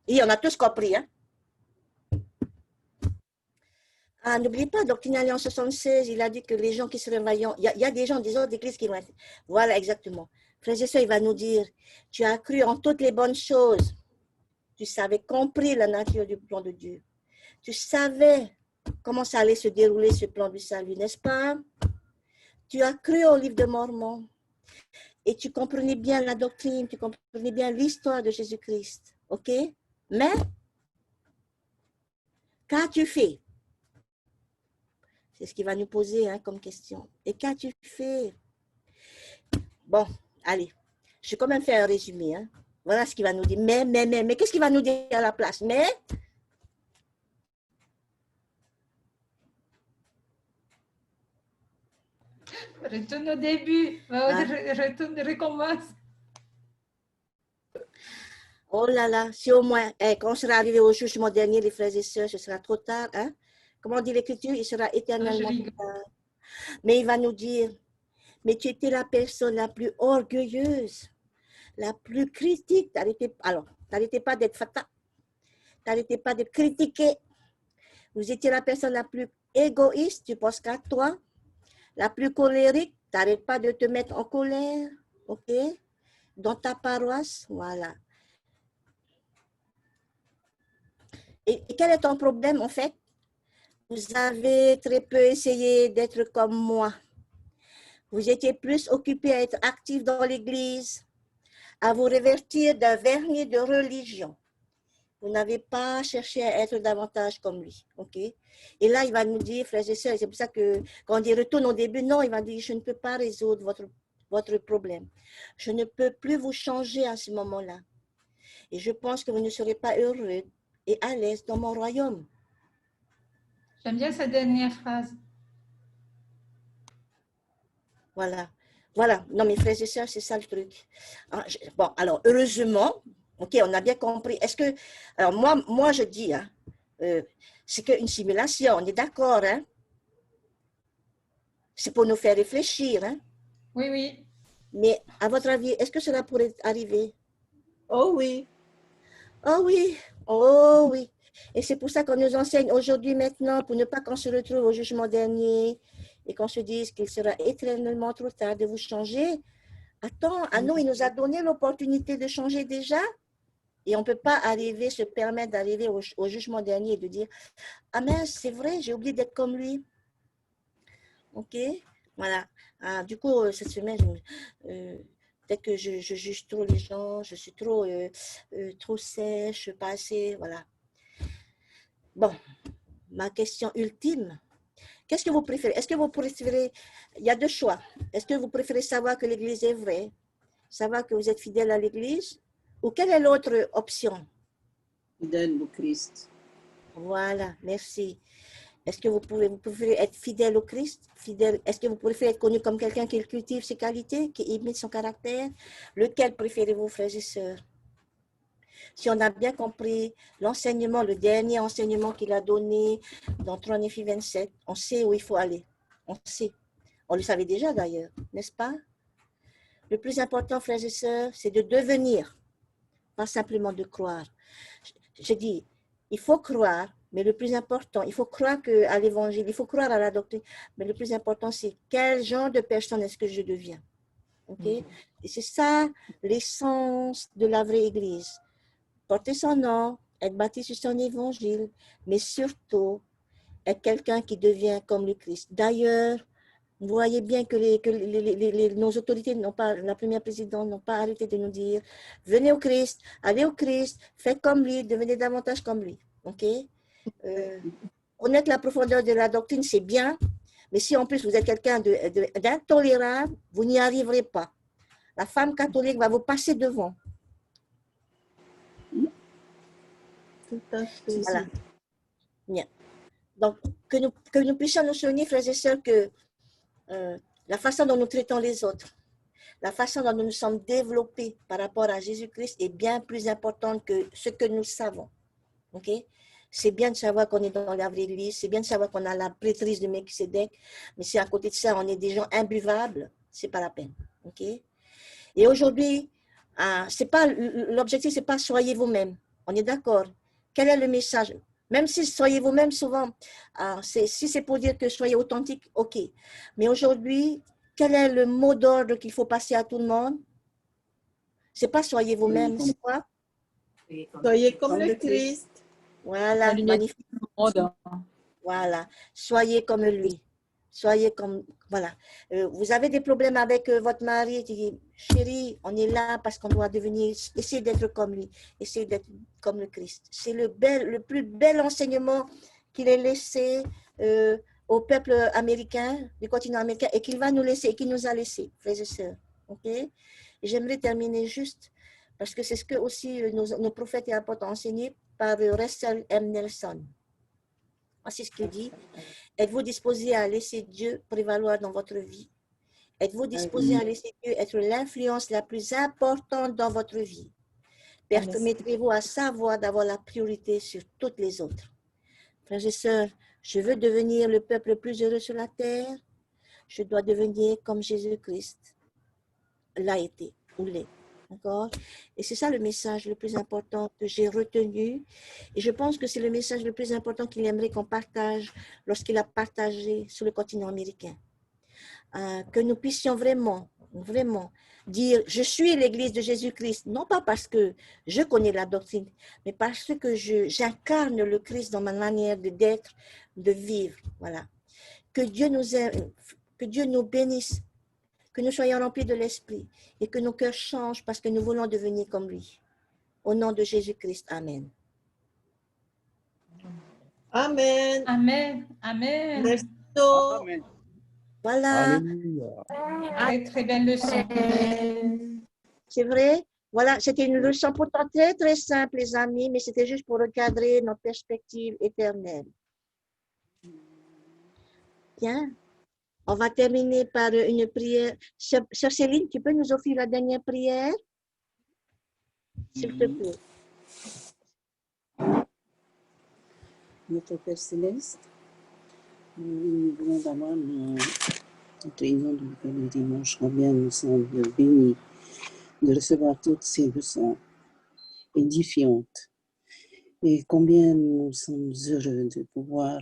Et on a tous compris. Hein? Ah, n'oubliez pas, Doctrine et Alliance 76, il a dit que les gens qui seraient vaillants, il y a des gens des autres églises qui vont être. Voilà, exactement. Frères et sœurs, il va nous dire, tu as cru en toutes les bonnes choses. Tu savais compris la nature du plan de Dieu. Tu savais comment ça allait se dérouler, ce plan du salut, n'est-ce pas? Tu as cru au livre de Mormon. Et tu comprenais bien la doctrine, tu comprenais bien l'histoire de Jésus-Christ. OK? Mais, qu'as-tu fait? C'est ce qu'il va nous poser hein, comme question. Et qu'as-tu fait? Bon, allez. Je vais quand même faire un résumé. Hein. Voilà ce qu'il va nous dire. Mais, qu'est-ce qu'il va nous dire à la place? Mais, Retourne au début. Hein? Retourne, recommence. Oh là là, si au moins, quand on sera arrivé au jugement dernier, les frères et sœurs, ce sera trop tard. Hein? Comment dit l'Écriture? Il sera éternellement trop tard. Mais il va nous dire, mais tu étais la personne la plus orgueilleuse, la plus critique. T'arrêtais pas d'être fata. T'arrêtais pas de critiquer. Vous étiez la personne la plus égoïste, tu penses qu'à toi. La plus colérique, t'arrêtes pas de te mettre en colère. OK? Dans ta paroisse, voilà. Et quel est ton problème, en fait? Vous avez très peu essayé d'être comme moi. Vous étiez plus occupé à être actif dans l'Église, à vous revêtir d'un vernis de religion. Vous n'avez pas cherché à être davantage comme lui. OK? Et là, il va nous dire, frères et sœurs, c'est pour ça que quand on dit retourne au début, non, il va dire, je ne peux pas résoudre votre problème. Je ne peux plus vous changer à ce moment-là. Et je pense que vous ne serez pas heureux et à l'aise dans mon royaume. J'aime bien cette dernière phrase. Voilà. Voilà. Non, mes frères et sœurs, c'est ça le truc. Bon, alors, heureusement, OK, on a bien compris. Est-ce que, alors moi je dis, hein, c'est qu'une simulation, on est d'accord, hein? C'est pour nous faire réfléchir, hein? Oui, oui. Mais à votre avis, est-ce que cela pourrait arriver? Oh oui. Oh oui, oh oui. Et c'est pour ça qu'on nous enseigne aujourd'hui, maintenant, pour ne pas qu'on se retrouve au jugement dernier et qu'on se dise qu'il sera éternellement trop tard de vous changer. Attends, à nous, il nous a donné l'opportunité de changer déjà. Et on ne peut pas se permettre d'arriver au jugement dernier et de dire « Ah mince, c'est vrai, j'ai oublié d'être comme lui. » OK? Voilà. Ah, du coup, cette semaine, peut-être que je juge trop les gens, je suis trop sèche, pas assez, voilà. Bon, ma question ultime, qu'est-ce que vous préférez? Est-ce que vous préférez, il y a deux choix. Est-ce que vous préférez savoir que l'Église est vraie, savoir que vous êtes fidèle à l'Église, ou quelle est l'autre option? Fidèle au Christ. Voilà, merci. Est-ce que vous préférez être fidèle au Christ? Fidèle, est-ce que vous préférez être connu comme quelqu'un qui cultive ses qualités, qui imite son caractère? Lequel préférez-vous, frères et sœurs? Si on a bien compris l'enseignement, le dernier enseignement qu'il a donné dans 3 Néphi 27, on sait où il faut aller. On sait. On le savait déjà d'ailleurs, n'est-ce pas? Le plus important, frères et sœurs, c'est de devenir, pas simplement de croire. Je dis, il faut croire, mais le plus important, il faut croire à l'évangile, il faut croire à la doctrine, mais le plus important, c'est quel genre de personne est-ce que je deviens. Okay? Et c'est ça l'essence de la vraie Église. Porter son nom, être baptisé sur son évangile, mais surtout être quelqu'un qui devient comme le Christ. D'ailleurs, vous voyez bien que, nos autorités n'ont pas, la première présidente n'ont pas arrêté de nous dire venez au Christ, allez au Christ, faites comme lui, devenez davantage comme lui. Ok? Connaître la profondeur de la doctrine, c'est bien, mais si en plus vous êtes quelqu'un d'intolérable, vous n'y arriverez pas. La femme catholique va vous passer devant. Tout à fait. Voilà. Bien. Donc, que nous puissions nous souvenir, frères et sœurs, que la façon dont nous traitons les autres, la façon dont nous nous sommes développés par rapport à Jésus-Christ est bien plus importante que ce que nous savons. Ok? C'est bien de savoir qu'on est dans la vraie Église, c'est bien de savoir qu'on a la prêtrise de Melchisédek, mais si à côté de ça, on est des gens imbuvables, c'est pas la peine. Ok? Et aujourd'hui, l'objectif, c'est pas soyez vous-même. On est d'accord. Quel est le message? Même si soyez vous-même, souvent, si c'est pour dire que soyez authentique, ok. Mais aujourd'hui, quel est le mot d'ordre qu'il faut passer à tout le monde? C'est pas soyez vous-même, c'est quoi? Soyez comme le Christ. Voilà, magnifique. Voilà, soyez comme lui. Soyez comme, voilà. Vous avez des problèmes avec votre mari, tu dis, chérie, on est là parce qu'on doit devenir, essayer d'être comme lui, essayer d'être comme le Christ. C'est le plus bel enseignement qu'il ait laissé au peuple américain, du continent américain, et qu'il va nous laisser, et qu'il nous a laissé, frères et sœurs. Ok? Et j'aimerais terminer juste, parce que c'est ce que aussi nos prophètes et apôtres ont enseigné par Russell M. Nelson. Voici ce qu'il dit. Êtes-vous disposé à laisser Dieu prévaloir dans votre vie? Êtes-vous disposé à laisser Dieu être l'influence la plus importante dans votre vie? Permettrez-vous à savoir d'avoir la priorité sur toutes les autres? Frères et sœurs, je veux devenir le peuple le plus heureux sur la terre. Je dois devenir comme Jésus-Christ l'a été ou l'est. D'accord? Et c'est ça le message le plus important que j'ai retenu. Et je pense que c'est le message le plus important qu'il aimerait qu'on partage lorsqu'il a partagé sur le continent américain. Que nous puissions vraiment dire, je suis l'Église de Jésus-Christ, non pas parce que je connais la doctrine, mais parce que j'incarne le Christ dans ma manière d'être, de vivre. Voilà. Que Dieu nous bénisse, que nous soyons remplis de l'Esprit et que nos cœurs changent parce que nous voulons devenir comme lui. Au nom de Jésus-Christ, Amen. Amen. Amen. Amen. Merci. Amen. Voilà. Alléluia. Très, très belle leçon. C'est vrai. Voilà, c'était une leçon pourtant très, très simple, les amis, mais c'était juste pour recadrer notre perspective éternelle. Bien. On va terminer par une prière. Sœur Céline, tu peux nous offrir la dernière prière? S'il te plaît. Notre Père Céleste, nous voulons d'abord notre réunion le dimanche, combien nous sommes bénis de recevoir toutes ces leçons édifiantes et combien nous sommes heureux de pouvoir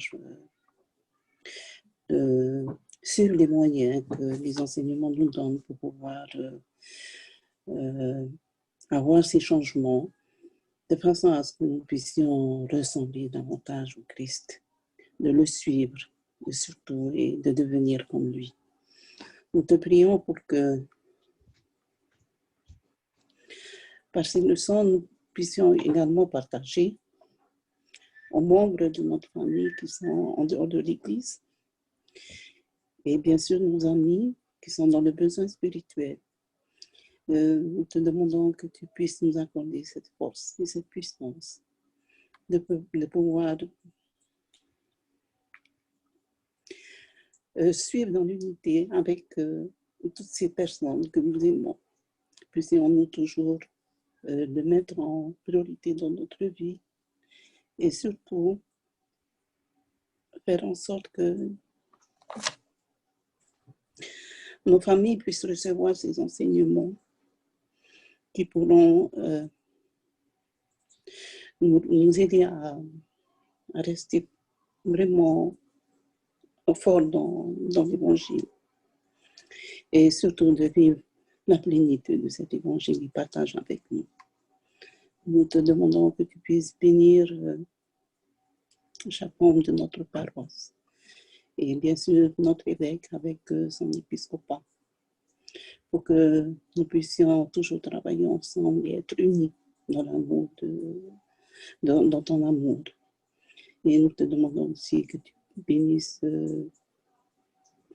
suivre les moyens que les enseignements nous donnent pour pouvoir avoir ces changements de façon à ce que nous puissions ressembler davantage au Christ, de le suivre et surtout et de devenir comme lui. Nous te prions pour que par ces leçons, nous puissions également partager aux membres de notre famille qui sont en dehors de l'Église et bien sûr nos amis qui sont dans le besoin spirituel. Nous te demandons que tu puisses nous accorder cette force et cette puissance de pouvoir suivre dans l'unité avec toutes ces personnes que nous aimons. Puissions-nous toujours le mettre en priorité dans notre vie et surtout faire en sorte que nos familles puissent recevoir ces enseignements qui pourront nous aider à rester vraiment forts dans l'évangile et surtout de vivre la plénitude de cet évangile et partage avec nous. Nous te demandons que tu puisses bénir chaque membre de notre paroisse et bien sûr notre évêque avec son épiscopat pour que nous puissions toujours travailler ensemble et être unis dans l'amour dans ton amour. Et nous te demandons aussi que tu bénisses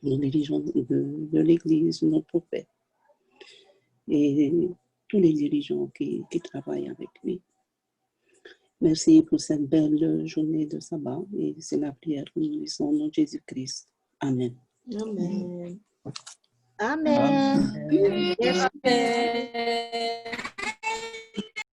nos dirigeants de l'Église, nos prophètes et tous les dirigeants qui travaillent avec lui. Merci pour cette belle journée de sabbat et c'est la prière que nous lisons au nom de Jésus-Christ. Amen. Amen. Amen. Merci.